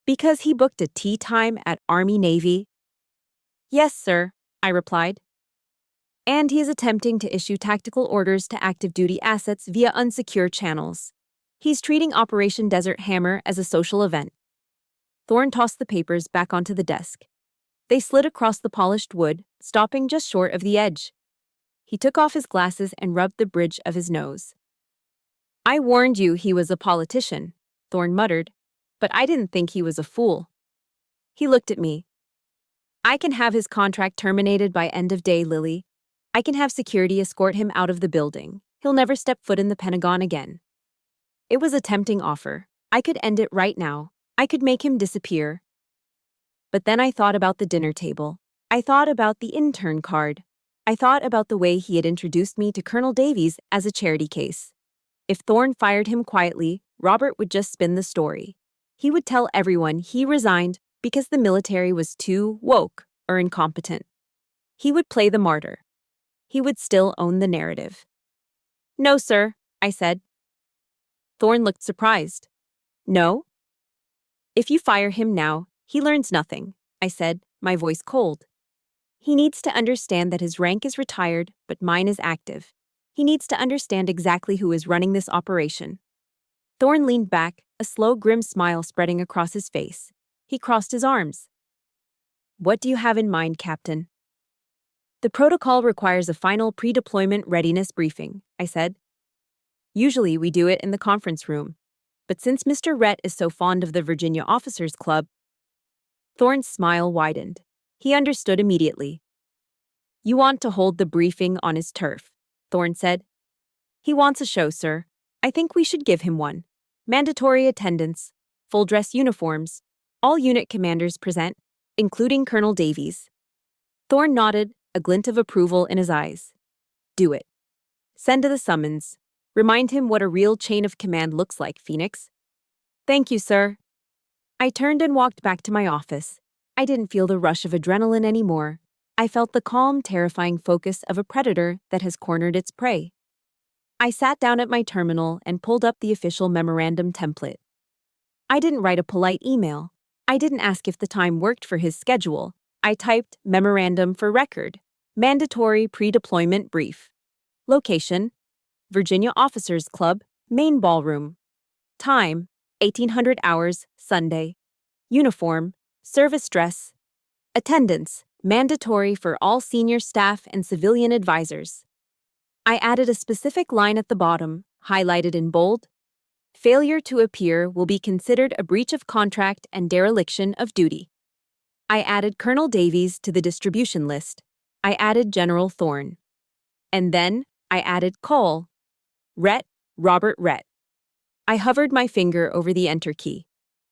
Because he booked a tea time at Army-Navy? Yes, sir, I replied. And he is attempting to issue tactical orders to active duty assets via unsecure channels. He's treating Operation Desert Hammer as a social event. Thorne tossed the papers back onto the desk. They slid across the polished wood, stopping just short of the edge. He took off his glasses and rubbed the bridge of his nose. I warned you he was a politician, Thorne muttered, but I didn't think he was a fool. He looked at me. I can have his contract terminated by end of day, Lily. I can have security escort him out of the building. He'll never step foot in the Pentagon again. It was a tempting offer. I could end it right now. I could make him disappear. But then I thought about the dinner table. I thought about the intern card. I thought about the way he had introduced me to Colonel Davies as a charity case. If Thorne fired him quietly, Robert would just spin the story. He would tell everyone he resigned because the military was too woke or incompetent. He would play the martyr. He would still own the narrative. No, sir, I said. Thorne looked surprised. No? If you fire him now, he learns nothing, I said, my voice cold. He needs to understand that his rank is retired, but mine is active. He needs to understand exactly who is running this operation. Thorne leaned back, a slow, grim smile spreading across his face. He crossed his arms. What do you have in mind, Captain? The protocol requires a final pre-deployment readiness briefing, I said. Usually we do it in the conference room, but since Mr. Rhett is so fond of the Virginia Officers Club, Thorne's smile widened. He understood immediately. You want to hold the briefing on his turf, Thorne said. He wants a show, sir. I think we should give him one. Mandatory attendance, full-dress uniforms, all unit commanders present, including Colonel Davies. Thorne nodded, a glint of approval in his eyes. Do it. Send the summons. Remind him what a real chain of command looks like, Phoenix. Thank you, sir. I turned and walked back to my office. I didn't feel the rush of adrenaline anymore. I felt the calm, terrifying focus of a predator that has cornered its prey. I sat down at my terminal and pulled up the official memorandum template. I didn't write a polite email. I didn't ask if the time worked for his schedule. I typed memorandum for record, mandatory pre-deployment brief. Location, Virginia Officers Club, main ballroom. Time, 1800 hours, Sunday. Uniform, service dress. Attendance, mandatory for all senior staff and civilian advisors. I added a specific line at the bottom, highlighted in bold. Failure to appear will be considered a breach of contract and dereliction of duty. I added Colonel Davies to the distribution list. I added General Thorne. And then I added Cole. Rhett, Robert Rhett. I hovered my finger over the enter key.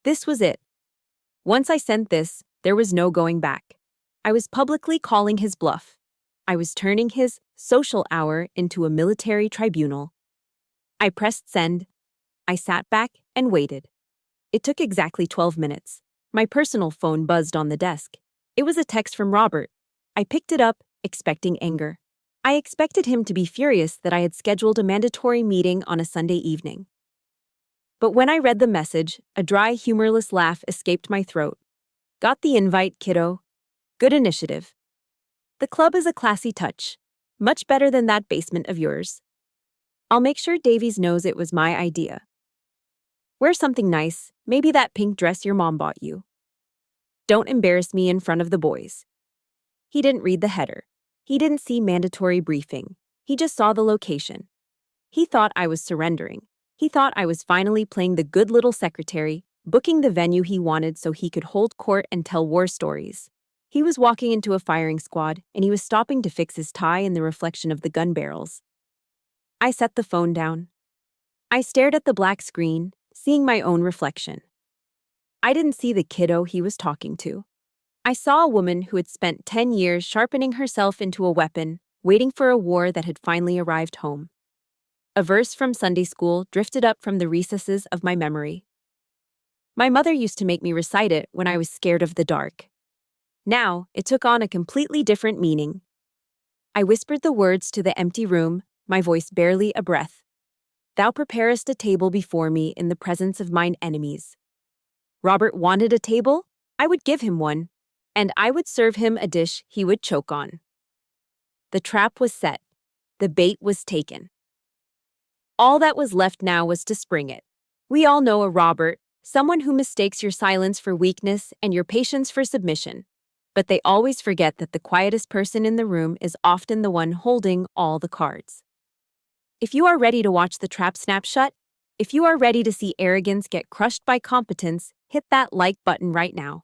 This was it. Once I sent this, there was no going back. I was publicly calling his bluff. I was turning his social hour into a military tribunal. I pressed send. I sat back and waited. It took exactly 12 minutes. My personal phone buzzed on the desk. It was a text from Robert. I picked it up, expecting anger. I expected him to be furious that I had scheduled a mandatory meeting on a Sunday evening. But when I read the message, a dry, humorless laugh escaped my throat. Got the invite, kiddo. Good initiative. The club is a classy touch. Much better than that basement of yours. I'll make sure Davies knows it was my idea. Wear something nice, maybe that pink dress your mom bought you. Don't embarrass me in front of the boys. He didn't read the header. He didn't see mandatory briefing. He just saw the location. He thought I was surrendering. He thought I was finally playing the good little secretary, booking the venue he wanted so he could hold court and tell war stories. He was walking into a firing squad, and he was stopping to fix his tie in the reflection of the gun barrels. I set the phone down. I stared at the black screen, seeing my own reflection. I didn't see the kiddo he was talking to. I saw a woman who had spent 10 years sharpening herself into a weapon, waiting for a war that had finally arrived home. A verse from Sunday school drifted up from the recesses of my memory. My mother used to make me recite it when I was scared of the dark. Now, it took on a completely different meaning. I whispered the words to the empty room, my voice barely a breath. Thou preparest a table before me in the presence of mine enemies. Robert wanted a table, I would give him one, and I would serve him a dish he would choke on. The trap was set. The bait was taken. All that was left now was to spring it. We all know a Robert, someone who mistakes your silence for weakness and your patience for submission. But they always forget that the quietest person in the room is often the one holding all the cards. If you are ready to watch the trap snap shut, if you are ready to see arrogance get crushed by competence, hit that like button right now.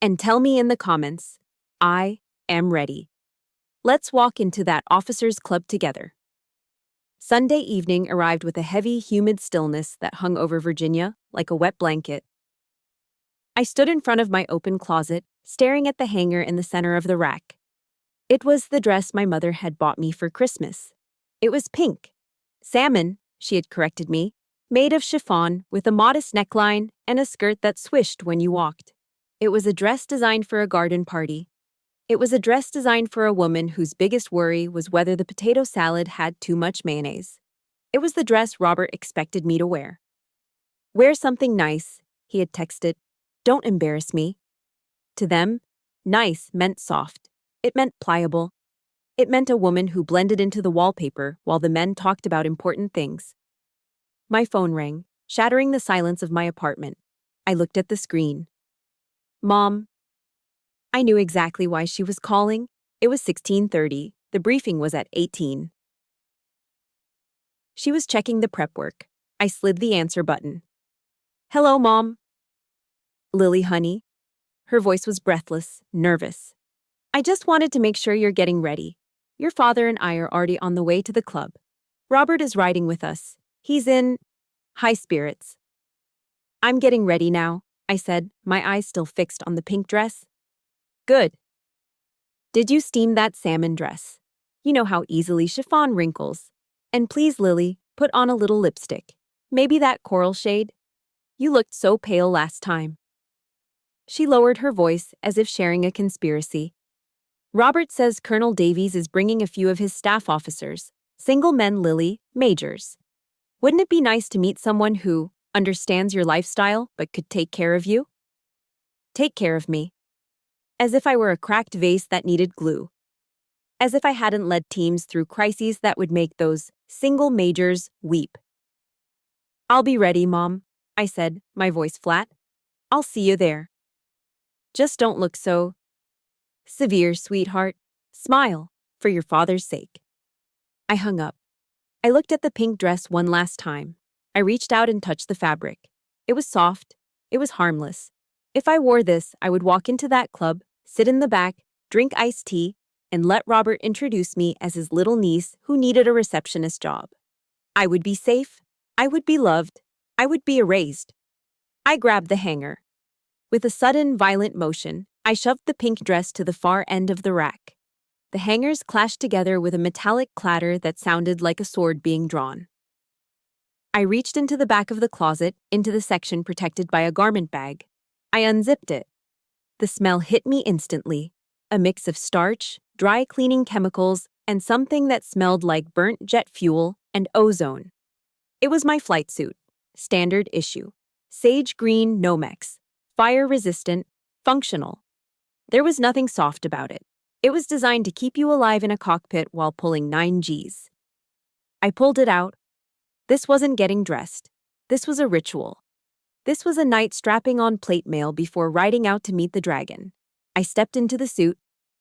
And tell me in the comments, I am ready. Let's walk into that officers' club together. Sunday evening arrived with a heavy, humid stillness that hung over Virginia like a wet blanket. I stood in front of my open closet, staring at the hanger in the center of the rack. It was the dress my mother had bought me for Christmas. It was pink. Salmon, she had corrected me, made of chiffon with a modest neckline and a skirt that swished when you walked. It was a dress designed for a garden party. It was a dress designed for a woman whose biggest worry was whether the potato salad had too much mayonnaise. It was the dress Robert expected me to wear. Wear something nice, he had texted. Don't embarrass me. To them, nice meant soft. It meant pliable. It meant a woman who blended into the wallpaper while the men talked about important things. My phone rang, shattering the silence of my apartment. I looked at the screen. Mom. I knew exactly why she was calling. It was 16:30. The briefing was at 18. She was checking the prep work. I slid the answer button. Hello, Mom. Lily, honey. Her voice was breathless, nervous. I just wanted to make sure you're getting ready. Your father and I are already on the way to the club. Robert is riding with us. He's in high spirits. I'm getting ready now, I said, my eyes still fixed on the pink dress. Good. Did you steam that salmon dress? You know how easily chiffon wrinkles. And please, Lily, put on a little lipstick. Maybe that coral shade. You looked so pale last time. She lowered her voice as if sharing a conspiracy. Robert says Colonel Davies is bringing a few of his staff officers, single men, Lily, majors. Wouldn't it be nice to meet someone who understands your lifestyle but could take care of you? Take care of me. As if I were a cracked vase that needed glue. As if I hadn't led teams through crises that would make those single majors weep. I'll be ready, Mom, I said, my voice flat. I'll see you there. Just don't look so severe, sweetheart. Smile, for your father's sake. I hung up. I looked at the pink dress one last time. I reached out and touched the fabric. It was soft. It was harmless. If I wore this, I would walk into that club, sit in the back, drink iced tea, and let Robert introduce me as his little niece who needed a receptionist job. I would be safe. I would be loved. I would be erased. I grabbed the hanger. With a sudden, violent motion, I shoved the pink dress to the far end of the rack. The hangers clashed together with a metallic clatter that sounded like a sword being drawn. I reached into the back of the closet, into the section protected by a garment bag. I unzipped it. The smell hit me instantly, a mix of starch, dry cleaning chemicals, and something that smelled like burnt jet fuel and ozone. It was my flight suit, standard issue, sage green Nomex, fire-resistant, functional. There was nothing soft about it. It was designed to keep you alive in a cockpit while pulling 9 Gs. I pulled it out. This wasn't getting dressed. This was a ritual. This was a night strapping on plate mail before riding out to meet the dragon. I stepped into the suit.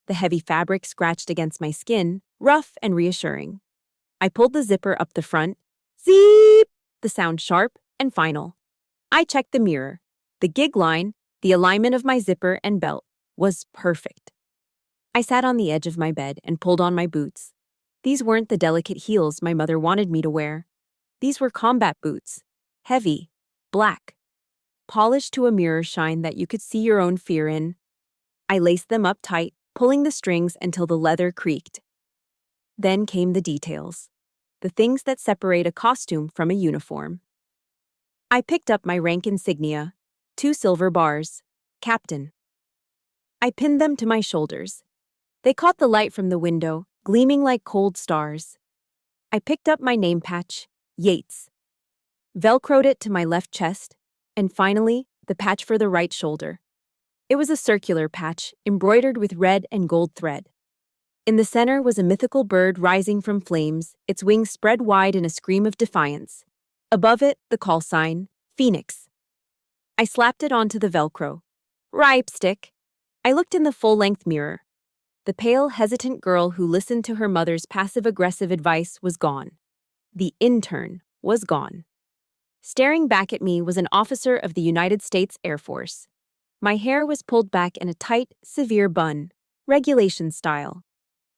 The heavy fabric scratched against my skin, rough and reassuring. I pulled the zipper up the front. Zip! The sound sharp and final. I checked the mirror. The gig line, the alignment of my zipper and belt, was perfect. I sat on the edge of my bed and pulled on my boots. These weren't the delicate heels my mother wanted me to wear. These were combat boots. Heavy. Black. polished to a mirror shine that you could see your own fear in. I laced them up tight, pulling the strings until the leather creaked. Then came the details, the things that separate a costume from a uniform. I picked up my rank insignia, 2 silver bars, Captain. I pinned them to my shoulders. They caught the light from the window, gleaming like cold stars. I picked up my name patch, Yates, velcroed it to my left chest, and finally, the patch for the right shoulder. It was a circular patch, embroidered with red and gold thread. In the center was a mythical bird rising from flames, its wings spread wide in a scream of defiance. Above it, the call sign, Phoenix. I slapped it onto the Velcro. Ripe stick. I looked in the full-length mirror. The pale, hesitant girl who listened to her mother's passive-aggressive advice was gone. The intern was gone. Staring back at me was an officer of the United States Air Force. My hair was pulled back in a tight, severe bun, regulation style.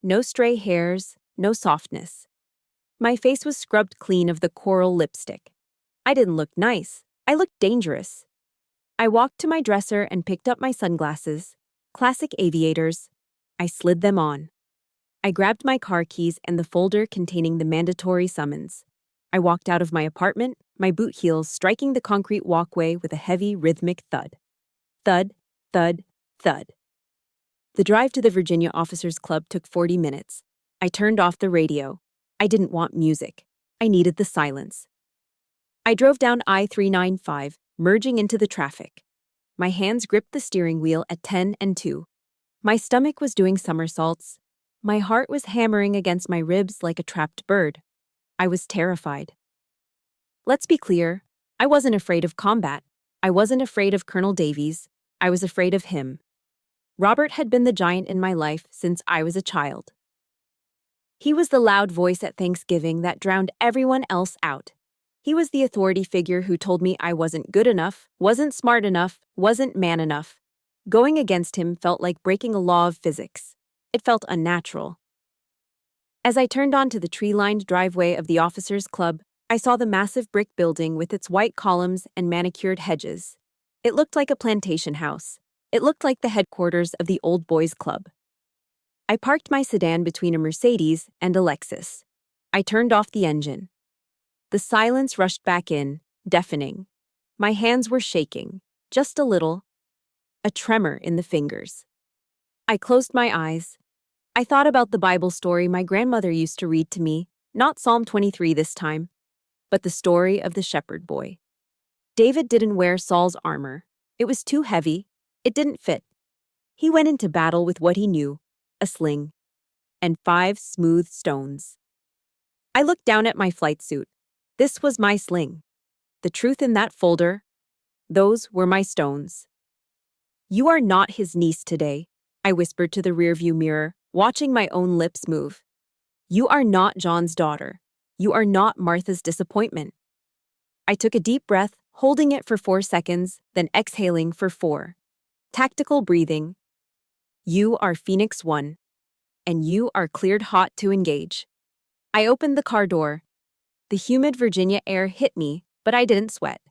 No stray hairs, no softness. My face was scrubbed clean of the coral lipstick. I didn't look nice. I looked dangerous. I walked to my dresser and picked up my sunglasses, classic aviators. I slid them on. I grabbed my car keys and the folder containing the mandatory summons. I walked out of my apartment, my boot heels striking the concrete walkway with a heavy, rhythmic thud. Thud, thud, thud. The drive to the Virginia Officers Club took 40 minutes. I turned off the radio. I didn't want music. I needed the silence. I drove down I-395, merging into the traffic. My hands gripped the steering wheel at 10 and 2. My stomach was doing somersaults. My heart was hammering against my ribs like a trapped bird. I was terrified. Let's be clear, I wasn't afraid of combat. I wasn't afraid of Colonel Davies. I was afraid of him. Robert had been the giant in my life since I was a child. He was the loud voice at Thanksgiving that drowned everyone else out. He was the authority figure who told me I wasn't good enough, wasn't smart enough, wasn't man enough. Going against him felt like breaking a law of physics. It felt unnatural. As I turned onto the tree-lined driveway of the Officers Club, I saw the massive brick building with its white columns and manicured hedges. It looked like a plantation house. It looked like the headquarters of the Old Boys Club. I parked my sedan between a Mercedes and a Lexus. I turned off the engine. The silence rushed back in, deafening. My hands were shaking, just a little. A tremor in the fingers. I closed my eyes. I thought about the Bible story my grandmother used to read to me, not Psalm 23 this time, but the story of the shepherd boy. David didn't wear Saul's armor. It was too heavy. It didn't fit. He went into battle with what he knew, a sling, and 5 smooth stones. I looked down at my flight suit. This was my sling. The truth in that folder, those were my stones. You are not his niece today, I whispered to the rearview mirror, watching my own lips move. You are not John's daughter. You are not Martha's disappointment. I took a deep breath, holding it for 4 seconds, then exhaling for 4. Tactical breathing. You are Phoenix 1, and you are cleared hot to engage. I opened the car door. The humid Virginia air hit me, but I didn't sweat.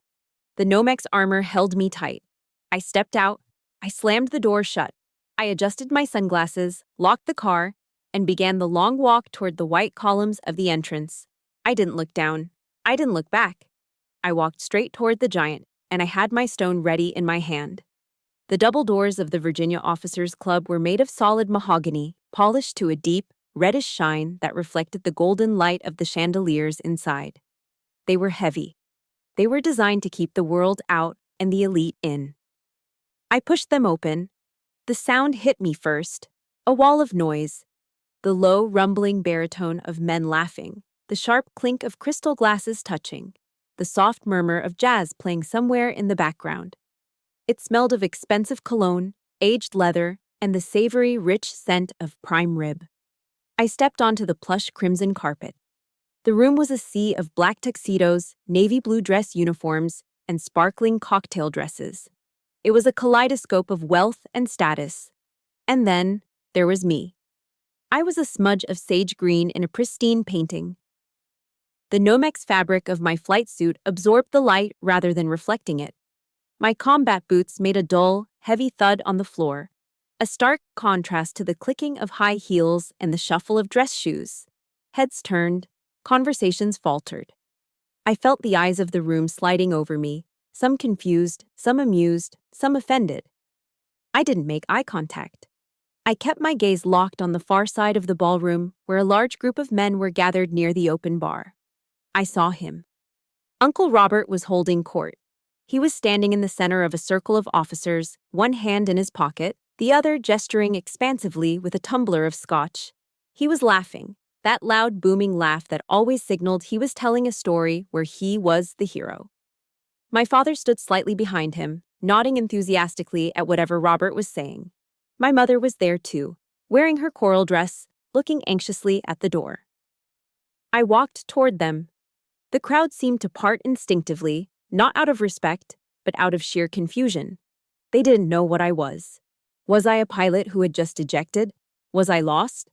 The Nomex armor held me tight. I stepped out. I slammed the door shut. I adjusted my sunglasses, locked the car, and began the long walk toward the white columns of the entrance. I didn't look down. I didn't look back. I walked straight toward the giant, and I had my stone ready in my hand. The double doors of the Virginia Officers Club were made of solid mahogany, polished to a deep, reddish shine that reflected the golden light of the chandeliers inside. They were heavy. They were designed to keep the world out and the elite in. I pushed them open. The sound hit me first, a wall of noise. The low, rumbling baritone of men laughing, the sharp clink of crystal glasses touching, the soft murmur of jazz playing somewhere in the background. It smelled of expensive cologne, aged leather, and the savory, rich scent of prime rib. I stepped onto the plush crimson carpet. The room was a sea of black tuxedos, navy blue dress uniforms, and sparkling cocktail dresses. It was a kaleidoscope of wealth and status. And then, there was me. I was a smudge of sage green in a pristine painting. The Nomex fabric of my flight suit absorbed the light rather than reflecting it. My combat boots made a dull, heavy thud on the floor, a stark contrast to the clicking of high heels and the shuffle of dress shoes. Heads turned, conversations faltered. I felt the eyes of the room sliding over me, some confused, some amused, some offended. I didn't make eye contact. I kept my gaze locked on the far side of the ballroom where a large group of men were gathered near the open bar. I saw him. Uncle Robert was holding court. He was standing in the center of a circle of officers, one hand in his pocket, the other gesturing expansively with a tumbler of scotch. He was laughing, that loud booming laugh that always signaled he was telling a story where he was the hero. My father stood slightly behind him, nodding enthusiastically at whatever Robert was saying. My mother was there too, wearing her coral dress, looking anxiously at the door. I walked toward them. The crowd seemed to part instinctively, not out of respect, but out of sheer confusion. They didn't know what I was. Was I a pilot who had just ejected? Was I lost?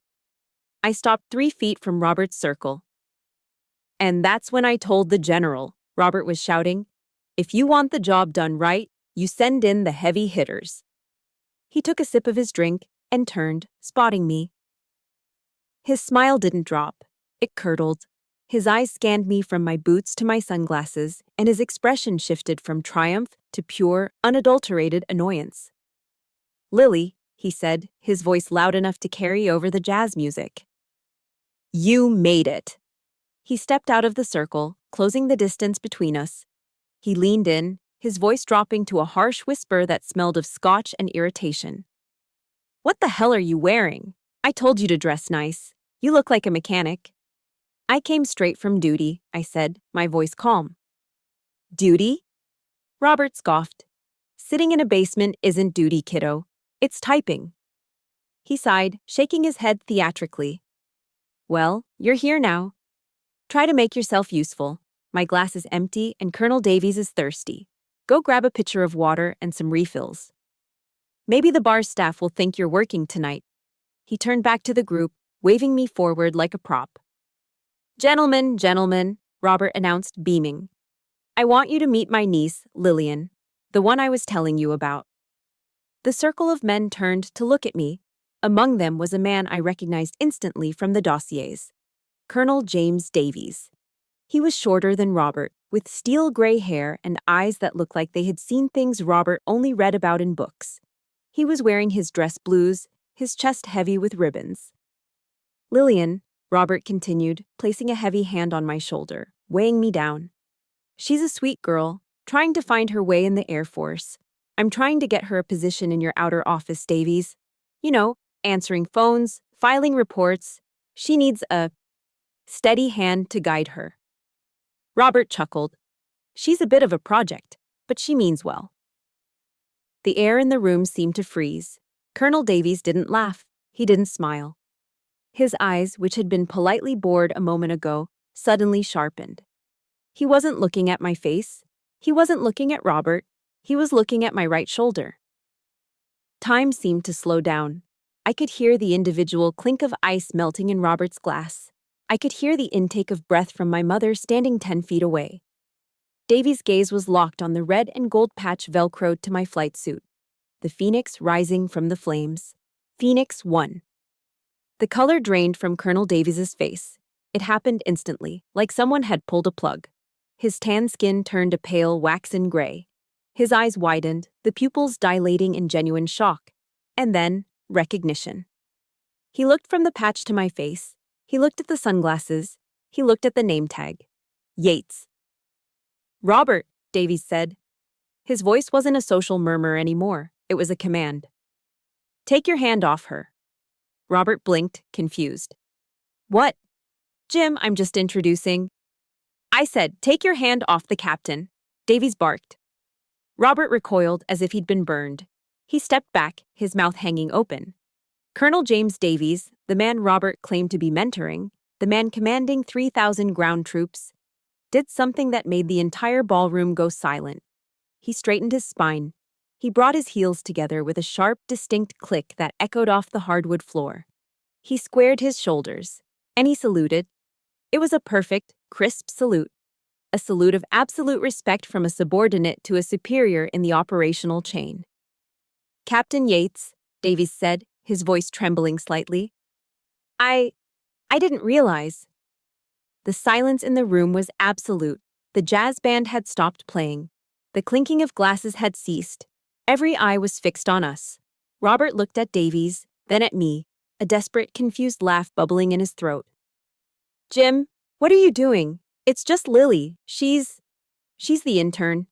I stopped 3 feet from Robert's circle. And that's when I told the general, Robert was shouting, "If you want the job done right, you send in the heavy hitters." He took a sip of his drink and turned, spotting me. His smile didn't drop. It curdled. His eyes scanned me from my boots to my sunglasses, and his expression shifted from triumph to pure, unadulterated annoyance. "Lily," he said, his voice loud enough to carry over the jazz music. "You made it." He stepped out of the circle, closing the distance between us. He leaned in, his voice dropping to a harsh whisper that smelled of scotch and irritation. "What the hell are you wearing? I told you to dress nice. You look like a mechanic." "I came straight from duty," I said, my voice calm. "Duty?" Robert scoffed. "Sitting in a basement isn't duty, kiddo. It's typing." He sighed, shaking his head theatrically. "Well, you're here now. Try to make yourself useful. My glass is empty and Colonel Davies is thirsty. Go grab a pitcher of water and some refills. Maybe the bar staff will think you're working tonight." He turned back to the group, waving me forward like a prop. Gentlemen," Robert announced, beaming. "I want you to meet my niece, Lillian, the one I was telling you about." The circle of men turned to look at me. Among them was a man I recognized instantly from the dossiers. Colonel James Davies. He was shorter than Robert, with steel gray hair and eyes that looked like they had seen things Robert only read about in books. He was wearing his dress blues, his chest heavy with ribbons. "Lillian," Robert continued, placing a heavy hand on my shoulder, weighing me down. "She's a sweet girl, trying to find her way in the Air Force. I'm trying to get her a position in your outer office, Davies. You know, answering phones, filing reports. She needs a steady hand to guide her." Robert chuckled. "She's a bit of a project, but she means well." The air in the room seemed to freeze. Colonel Davies didn't laugh. He didn't smile. His eyes, which had been politely bored a moment ago, suddenly sharpened. He wasn't looking at my face. He wasn't looking at Robert. He was looking at my right shoulder. Time seemed to slow down. I could hear the individual clink of ice melting in Robert's glass. I could hear the intake of breath from my mother standing 10 feet away. Davies' gaze was locked on the red and gold patch velcroed to my flight suit. The phoenix rising from the flames. Phoenix 1. The color drained from Colonel Davies' face. It happened instantly, like someone had pulled a plug. His tan skin turned a pale waxen gray. His eyes widened, the pupils dilating in genuine shock. And then, recognition. He looked from the patch to my face. He looked at the sunglasses. He looked at the name tag. Yates. "Robert," Davies said. His voice wasn't a social murmur anymore. It was a command. "Take your hand off her." Robert blinked, confused. "What?" "Jim, I'm just introducing." "I said, take your hand off the captain." Davies barked. Robert recoiled as if he'd been burned. He stepped back, his mouth hanging open. Colonel James Davies, the man Robert claimed to be mentoring, the man commanding 3,000 ground troops, did something that made the entire ballroom go silent. He straightened his spine. He brought his heels together with a sharp, distinct click that echoed off the hardwood floor. He squared his shoulders, and he saluted. It was a perfect, crisp salute. a salute of absolute respect from a subordinate to a superior in the operational chain. "Captain Yates," Davies said, his voice trembling slightly. I didn't realize." The silence in the room was absolute. The jazz band had stopped playing. The clinking of glasses had ceased. Every eye was fixed on us. Robert looked at Davies, then at me, a desperate, confused laugh bubbling in his throat. "Jim, what are you doing? It's just Lily. She's the intern."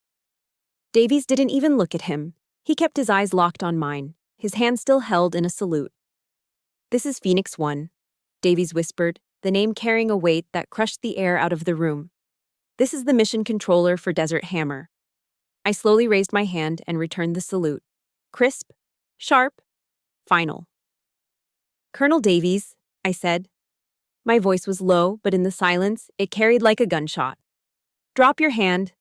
Davies didn't even look at him. He kept his eyes locked on mine, his hand still held in a salute. "This is Phoenix 1, Davies whispered, the name carrying a weight that crushed the air out of the room. "This is the mission controller for Desert Hammer." I slowly raised my hand and returned the salute. Crisp, sharp, final. "Colonel Davies," I said. My voice was low, but in the silence, it carried like a gunshot. "Drop your hand."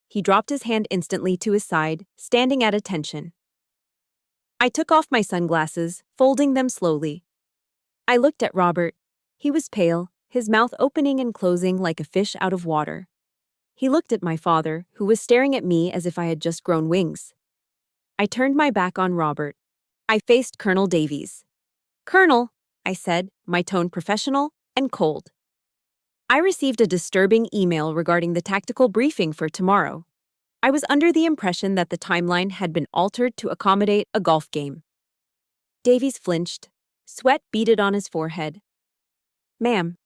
He dropped his hand instantly to his side, standing at attention. I took off my sunglasses, folding them slowly. I looked at Robert. He was pale, his mouth opening and closing like a fish out of water. He looked at my father, who was staring at me as if I had just grown wings. I turned my back on Robert. I faced Colonel Davies. "Colonel," I said, my tone professional and cold. "I received a disturbing email regarding the tactical briefing for tomorrow. I was under the impression that the timeline had been altered to accommodate a golf game." Davies flinched. Sweat beaded on his forehead. "Ma'am,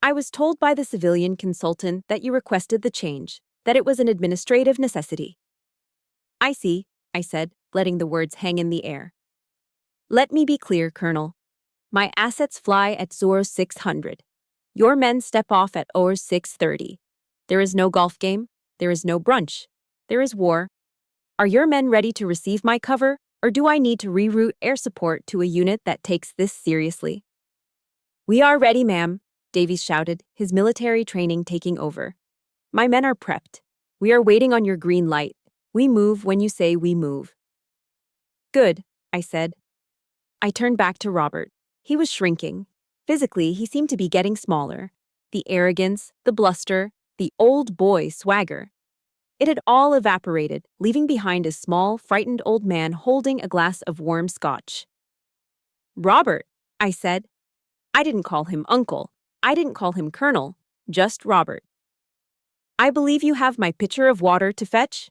I was told by the civilian consultant that you requested the change, that it was an administrative necessity." "I see," I said, letting the words hang in the air. "Let me be clear, Colonel. My assets fly at Zoro 600. Your men step off at OR 6:30. There is no golf game. There is no brunch. There is war. Are your men ready to receive my cover, or do I need to reroute air support to a unit that takes this seriously?" "We are ready, ma'am," Davies shouted, his military training taking over. "My men are prepped. We are waiting on your green light. We move when you say we move." "Good," I said. I turned back to Robert. He was shrinking. Physically, he seemed to be getting smaller. The arrogance, the bluster, the old boy swagger. It had all evaporated, leaving behind a small, frightened old man holding a glass of warm scotch. "Robert," I said. I didn't call him uncle. I didn't call him colonel. Just Robert. "I believe you have my pitcher of water to fetch?"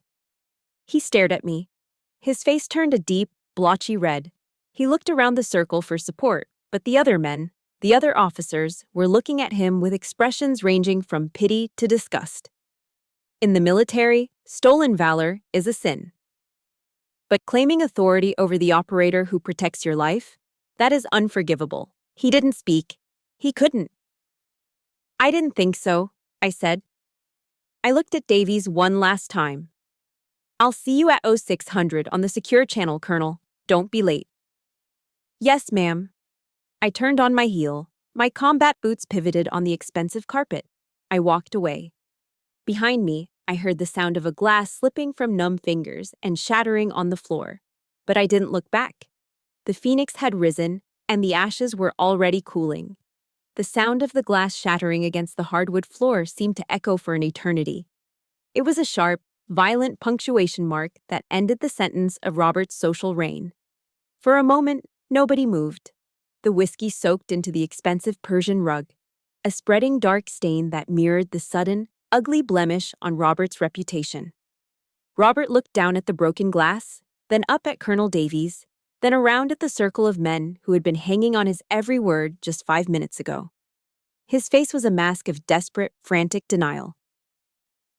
He stared at me. His face turned a deep, blotchy red. He looked around the circle for support, but the other men, the other officers, were looking at him with expressions ranging from pity to disgust. In the military, stolen valor is a sin. But claiming authority over the operator who protects your life, that is unforgivable. He didn't speak. He couldn't. "I didn't think so," I said. I looked at Davies one last time. "I'll see you at 0600 on the secure channel, Colonel. Don't be late." "Yes, ma'am." I turned on my heel. My combat boots pivoted on the expensive carpet. I walked away. Behind me, I heard the sound of a glass slipping from numb fingers and shattering on the floor. But I didn't look back. The phoenix had risen, and the ashes were already cooling. The sound of the glass shattering against the hardwood floor seemed to echo for an eternity. It was a sharp, violent punctuation mark that ended the sentence of Robert's social reign. For a moment, nobody moved. The whiskey soaked into the expensive Persian rug, a spreading dark stain that mirrored the sudden, ugly blemish on Robert's reputation. Robert looked down at the broken glass, then up at Colonel Davies, then around at the circle of men who had been hanging on his every word just 5 minutes ago. His face was a mask of desperate, frantic denial.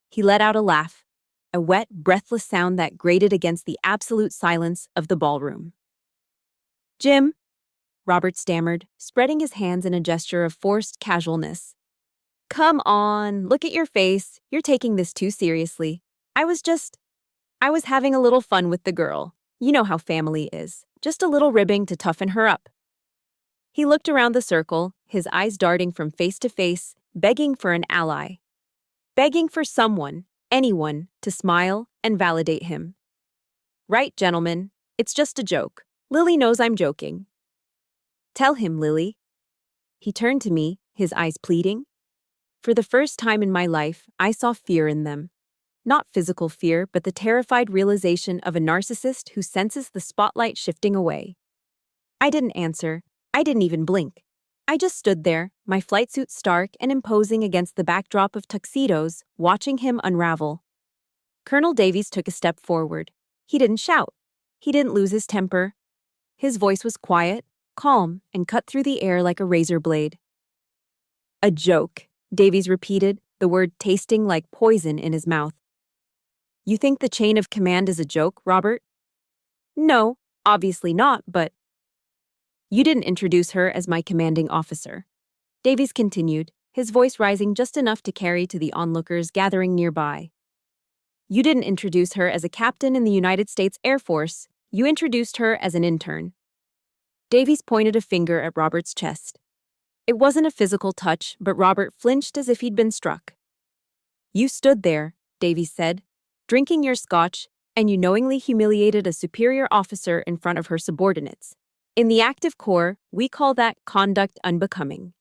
He let out a laugh, a wet, breathless sound that grated against the absolute silence of the ballroom. "Jim," Robert stammered, spreading his hands in a gesture of forced casualness. "Come on, look at your face. You're taking this too seriously. I was having a little fun with the girl. You know how family is. Just a little ribbing to toughen her up." He looked around the circle, his eyes darting from face to face, begging for an ally. Begging for someone, anyone, to smile and validate him. "Right, gentlemen. It's just a joke. Lily knows I'm joking." "Tell him, Lily." He turned to me, his eyes pleading. For the first time in my life, I saw fear in them. Not physical fear, but the terrified realization of a narcissist who senses the spotlight shifting away. I didn't answer. I didn't even blink. I just stood there, my flight suit stark and imposing against the backdrop of tuxedos, watching him unravel. Colonel Davies took a step forward. He didn't shout. He didn't lose his temper. His voice was quiet, calm, and cut through the air like a razor blade. "A joke," Davies repeated, the word tasting like poison in his mouth. "You think the chain of command is a joke, Robert?" "No, obviously not, but—" "You didn't introduce her as my commanding officer," Davies continued, his voice rising just enough to carry to the onlookers gathering nearby. "You didn't introduce her as a captain in the United States Air Force. You introduced her as an intern." Davies pointed a finger at Robert's chest. It wasn't a physical touch, but Robert flinched as if he'd been struck. "You stood there," Davies said, "drinking your scotch, and you knowingly humiliated a superior officer in front of her subordinates. In the active corps, we call that conduct unbecoming.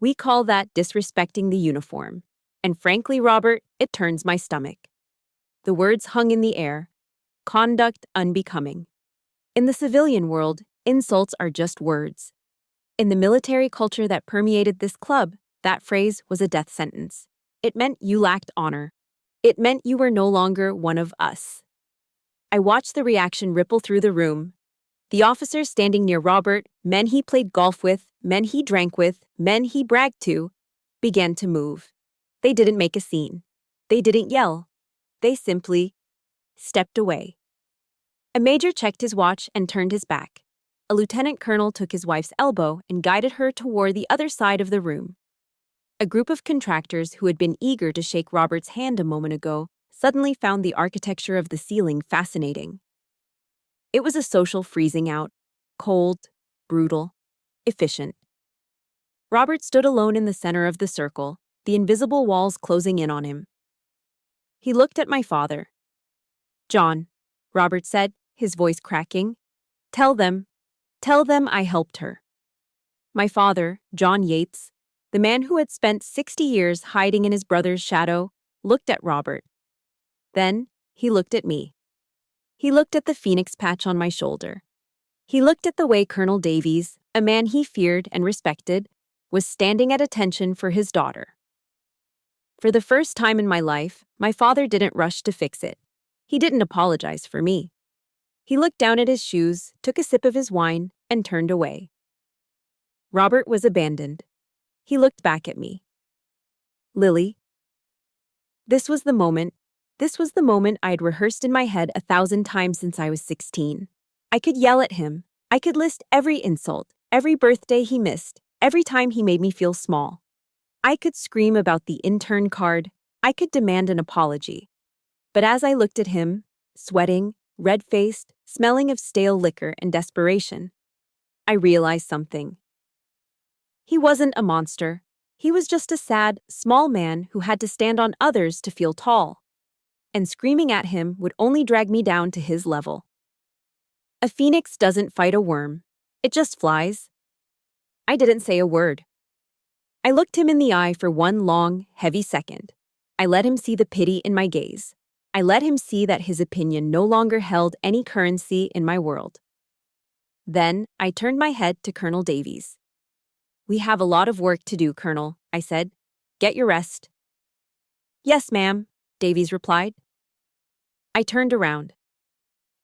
We call that disrespecting the uniform. And frankly, Robert, it turns my stomach." The words hung in the air. Conduct unbecoming. In the civilian world, insults are just words. In the military culture that permeated this club, that phrase was a death sentence. It meant you lacked honor. It meant you were no longer one of us. I watched the reaction ripple through the room. The officers standing near Robert, men he played golf with, men he drank with, men he bragged to, began to move. They didn't make a scene. They didn't yell. They simply stepped away. A major checked his watch and turned his back. A lieutenant colonel took his wife's elbow and guided her toward the other side of the room. A group of contractors who had been eager to shake Robert's hand a moment ago suddenly found the architecture of the ceiling fascinating. It was a social freezing out, cold, brutal, efficient. Robert stood alone in the center of the circle, the invisible walls closing in on him. He looked at my father. "John," Robert said, his voice cracking, Tell them I helped her." My father, John Yates, the man who had spent 60 years hiding in his brother's shadow, looked at Robert. Then he looked at me. He looked at the phoenix patch on my shoulder. He looked at the way Colonel Davies, a man he feared and respected, was standing at attention for his daughter. For the first time in my life, my father didn't rush to fix it. He didn't apologize for me. He looked down at his shoes, took a sip of his wine, and turned away. Robert was abandoned. He looked back at me. "Lily." This was the moment I'd rehearsed in my head 1,000 times since I was 16. I could yell at him. I could list every insult, every birthday he missed, every time he made me feel small. I could scream about the intern card. I could demand an apology. But as I looked at him, sweating, red-faced, smelling of stale liquor and desperation, I realized something. He wasn't a monster. He was just a sad, small man who had to stand on others to feel tall. And screaming at him would only drag me down to his level. A phoenix doesn't fight a worm. It just flies. I didn't say a word. I looked him in the eye for one long, heavy second. I let him see the pity in my gaze. I let him see that his opinion no longer held any currency in my world. Then I turned my head to Colonel Davies. "We have a lot of work to do, Colonel," I said. "Get your rest." "Yes, ma'am," Davies replied. I turned around.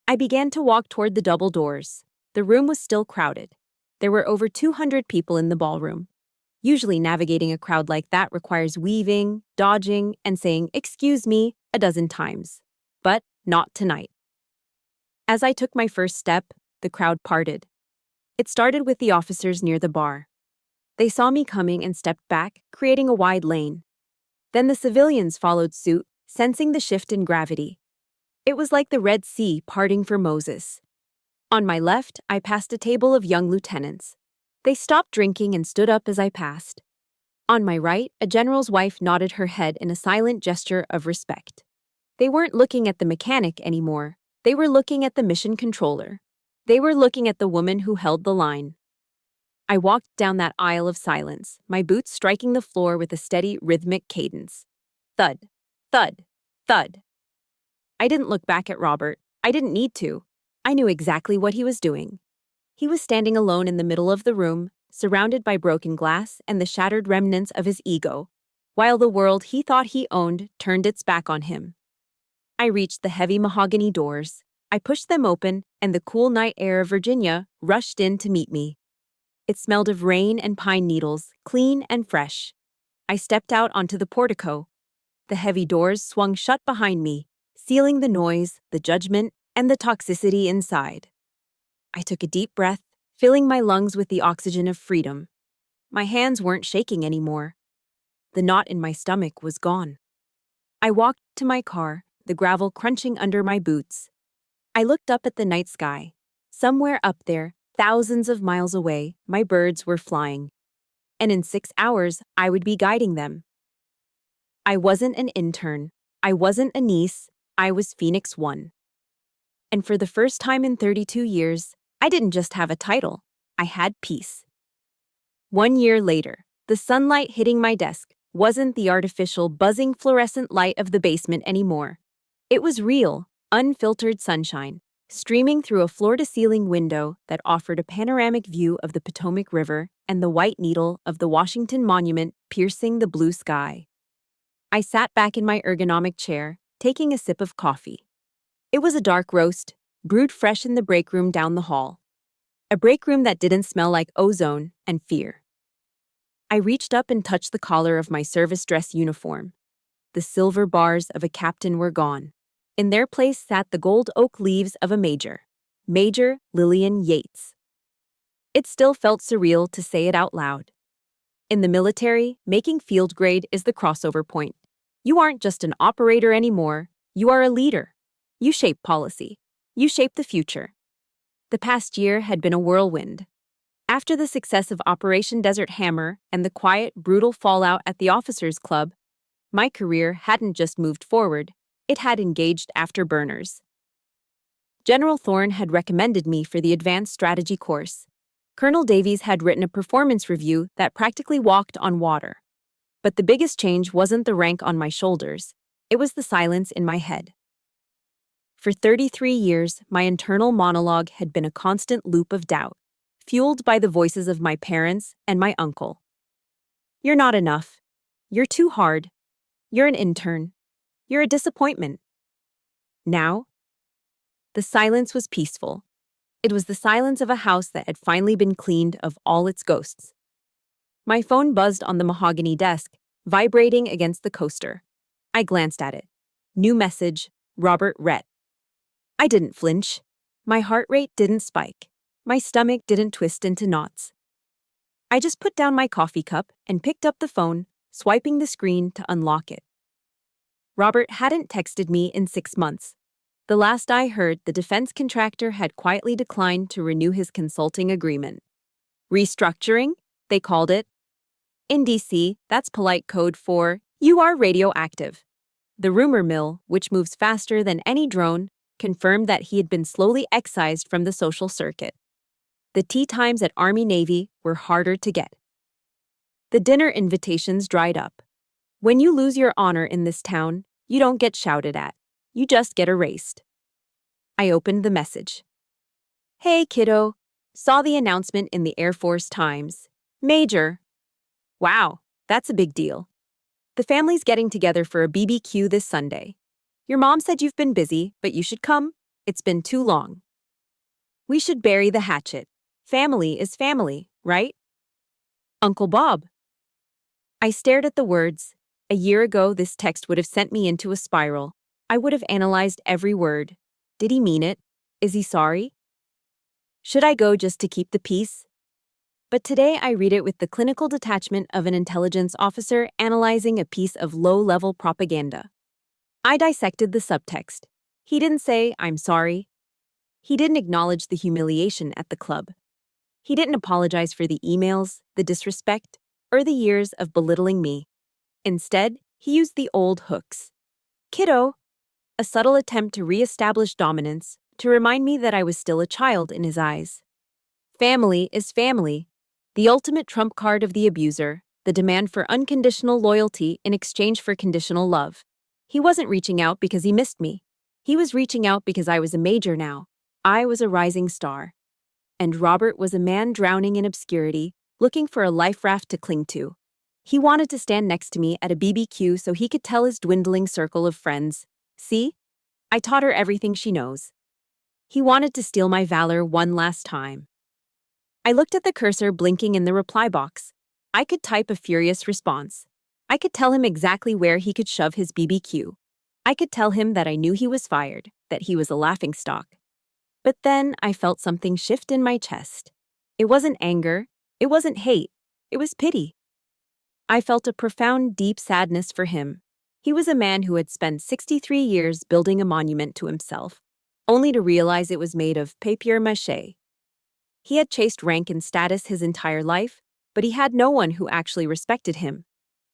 I began to walk toward the double doors. The room was still crowded. There were over 200 people in the ballroom. Usually navigating a crowd like that requires weaving, dodging, and saying, "Excuse me," a dozen times. But not tonight. As I took my first step, the crowd parted. It started with the officers near the bar. They saw me coming and stepped back, creating a wide lane. Then the civilians followed suit, sensing the shift in gravity. It was like the Red Sea parting for Moses. On my left, I passed a table of young lieutenants. They stopped drinking and stood up as I passed. On my right, a general's wife nodded her head in a silent gesture of respect. They weren't looking at the mechanic anymore. They were looking at the mission controller. They were looking at the woman who held the line. I walked down that aisle of silence, my boots striking the floor with a steady, rhythmic cadence. Thud, thud, thud. I didn't look back at Robert. I didn't need to. I knew exactly what he was doing. He was standing alone in the middle of the room, surrounded by broken glass and the shattered remnants of his ego, while the world he thought he owned turned its back on him. I reached the heavy mahogany doors. I pushed them open, and the cool night air of Virginia rushed in to meet me. It smelled of rain and pine needles, clean and fresh. I stepped out onto the portico. The heavy doors swung shut behind me, sealing the noise, the judgment, and the toxicity inside. I took a deep breath, filling my lungs with the oxygen of freedom. My hands weren't shaking anymore. The knot in my stomach was gone. I walked to my car, the gravel crunching under my boots. I looked up at the night sky. Somewhere up there, thousands of miles away, my birds were flying. And in 6 hours, I would be guiding them. I wasn't an intern. I wasn't a niece. I was Phoenix 1. And for the first time in 32 years, I didn't just have a title. I had peace. 1 year later, the sunlight hitting my desk wasn't the artificial, buzzing fluorescent light of the basement anymore. It was real, unfiltered sunshine, streaming through a floor-to-ceiling window that offered a panoramic view of the Potomac River and the white needle of the Washington Monument piercing the blue sky. I sat back in my ergonomic chair, taking a sip of coffee. It was a dark roast, brewed fresh in the break room down the hall. A break room that didn't smell like ozone and fear. I reached up and touched the collar of my service dress uniform. The silver bars of a captain were gone. In their place sat the gold oak leaves of a major. Major Lillian Yates. It still felt surreal to say it out loud. In the military, making field grade is the crossover point. You aren't just an operator anymore, you are a leader. You shape policy. You shape the future. The past year had been a whirlwind. After the success of Operation Desert Hammer and the quiet, brutal fallout at the Officers Club, my career hadn't just moved forward, it had engaged afterburners. General Thorne had recommended me for the Advanced Strategy course. Colonel Davies had written a performance review that practically walked on water. But the biggest change wasn't the rank on my shoulders, it was the silence in my head. For 33 years, my internal monologue had been a constant loop of doubt, fueled by the voices of my parents and my uncle. You're not enough. You're too hard. You're an intern. You're a disappointment. Now, the silence was peaceful. It was the silence of a house that had finally been cleaned of all its ghosts. My phone buzzed on the mahogany desk, vibrating against the coaster. I glanced at it. New message, Robert Rhett. I didn't flinch. My heart rate didn't spike. My stomach didn't twist into knots. I just put down my coffee cup and picked up the phone, swiping the screen to unlock it. Robert hadn't texted me in 6 months. The last I heard, the defense contractor had quietly declined to renew his consulting agreement. Restructuring, they called it. In DC, that's polite code for, you are radioactive. The rumor mill, which moves faster than any drone, confirmed that he had been slowly excised from the social circuit. The tea times at Army-Navy were harder to get. The dinner invitations dried up. When you lose your honor in this town, you don't get shouted at. You just get erased. I opened the message. Hey, kiddo. Saw the announcement in the Air Force Times. Major. Wow, that's a big deal. The family's getting together for a BBQ this Sunday. Your mom said you've been busy, but you should come. It's been too long. We should bury the hatchet. Family is family, right? Uncle Bob. I stared at the words. A year ago, this text would have sent me into a spiral. I would have analyzed every word. Did he mean it? Is he sorry? Should I go just to keep the peace? But today I read it with the clinical detachment of an intelligence officer analyzing a piece of low-level propaganda. I dissected the subtext. He didn't say, I'm sorry. He didn't acknowledge the humiliation at the club. He didn't apologize for the emails, the disrespect, or the years of belittling me. Instead, he used the old hooks. Kiddo, a subtle attempt to re-establish dominance, to remind me that I was still a child in his eyes. Family is family. The ultimate trump card of the abuser, the demand for unconditional loyalty in exchange for conditional love. He wasn't reaching out because he missed me. He was reaching out because I was a major now. I was a rising star. And Robert was a man drowning in obscurity, looking for a life raft to cling to. He wanted to stand next to me at a BBQ so he could tell his dwindling circle of friends, "See? I taught her everything she knows." He wanted to steal my valor one last time. I looked at the cursor blinking in the reply box. I could type a furious response. I could tell him exactly where he could shove his BBQ. I could tell him that I knew he was fired, that he was a laughingstock. But then I felt something shift in my chest. It wasn't anger, it wasn't hate, it was pity. I felt a profound, deep sadness for him. He was a man who had spent 63 years building a monument to himself, only to realize it was made of papier-mâché. He had chased rank and status his entire life, but he had no one who actually respected him.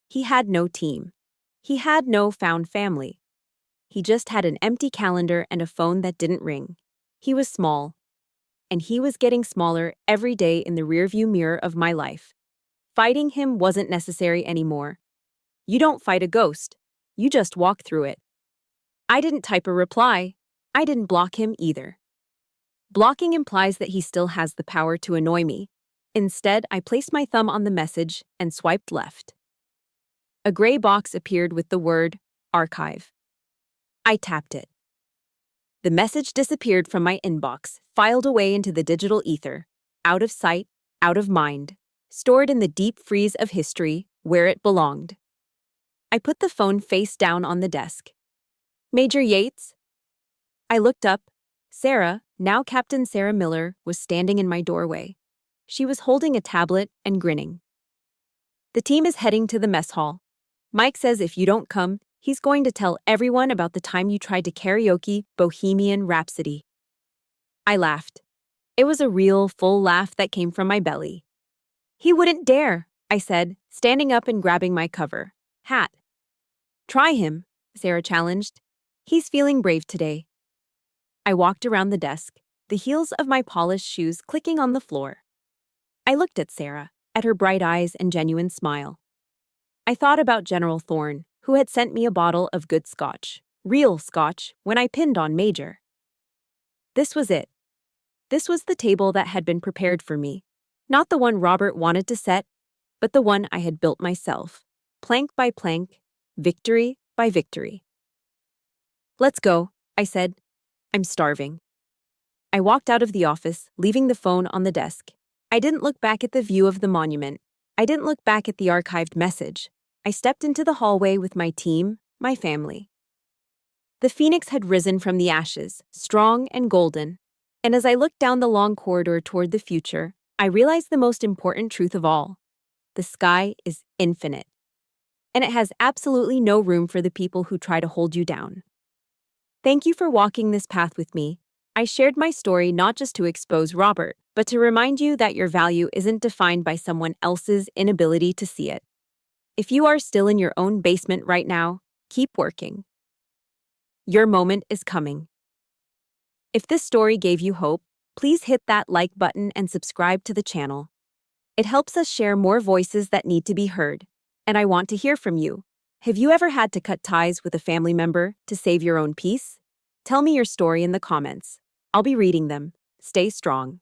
He had no team. He had no found family. He just had an empty calendar and a phone that didn't ring. He was small, and he was getting smaller every day in the rearview mirror of my life. Fighting him wasn't necessary anymore. You don't fight a ghost, you just walk through it. I didn't type a reply. I didn't block him either. Blocking implies that he still has the power to annoy me. Instead, I placed my thumb on the message and swiped left. A gray box appeared with the word archive. I tapped it. The message disappeared from my inbox, filed away into the digital ether, out of sight, out of mind, stored in the deep freeze of history where it belonged. I put the phone face down on the desk. "Major Yates?" I looked up. Sarah, now Captain Sarah Miller, was standing in my doorway. She was holding a tablet and grinning. "The team is heading to the mess hall. Mike says if you don't come, he's going to tell everyone about the time you tried to karaoke Bohemian Rhapsody." I laughed. It was a real, full laugh that came from my belly. "He wouldn't dare," I said, standing up and grabbing my cover hat. "Try him," Sarah challenged. "He's feeling brave today." I walked around the desk, the heels of my polished shoes clicking on the floor. I looked at Sarah, at her bright eyes and genuine smile. I thought about General Thorne, who had sent me a bottle of good scotch, real scotch, when I pinned on Major. This was it. This was the table that had been prepared for me. Not the one Robert wanted to set, but the one I had built myself, plank by plank, victory by victory. "Let's go," I said. "I'm starving." I walked out of the office, leaving the phone on the desk. I didn't look back at the view of the monument. I didn't look back at the archived message. I stepped into the hallway with my team, my family. The phoenix had risen from the ashes, strong and golden. And as I looked down the long corridor toward the future, I realized the most important truth of all. The sky is infinite. And it has absolutely no room for the people who try to hold you down. Thank you for walking this path with me. I shared my story not just to expose Robert, but to remind you that your value isn't defined by someone else's inability to see it. If you are still in your own basement right now, keep working. Your moment is coming. If this story gave you hope, please hit that like button and subscribe to the channel. It helps us share more voices that need to be heard. And I want to hear from you. Have you ever had to cut ties with a family member to save your own peace? Tell me your story in the comments. I'll be reading them. Stay strong.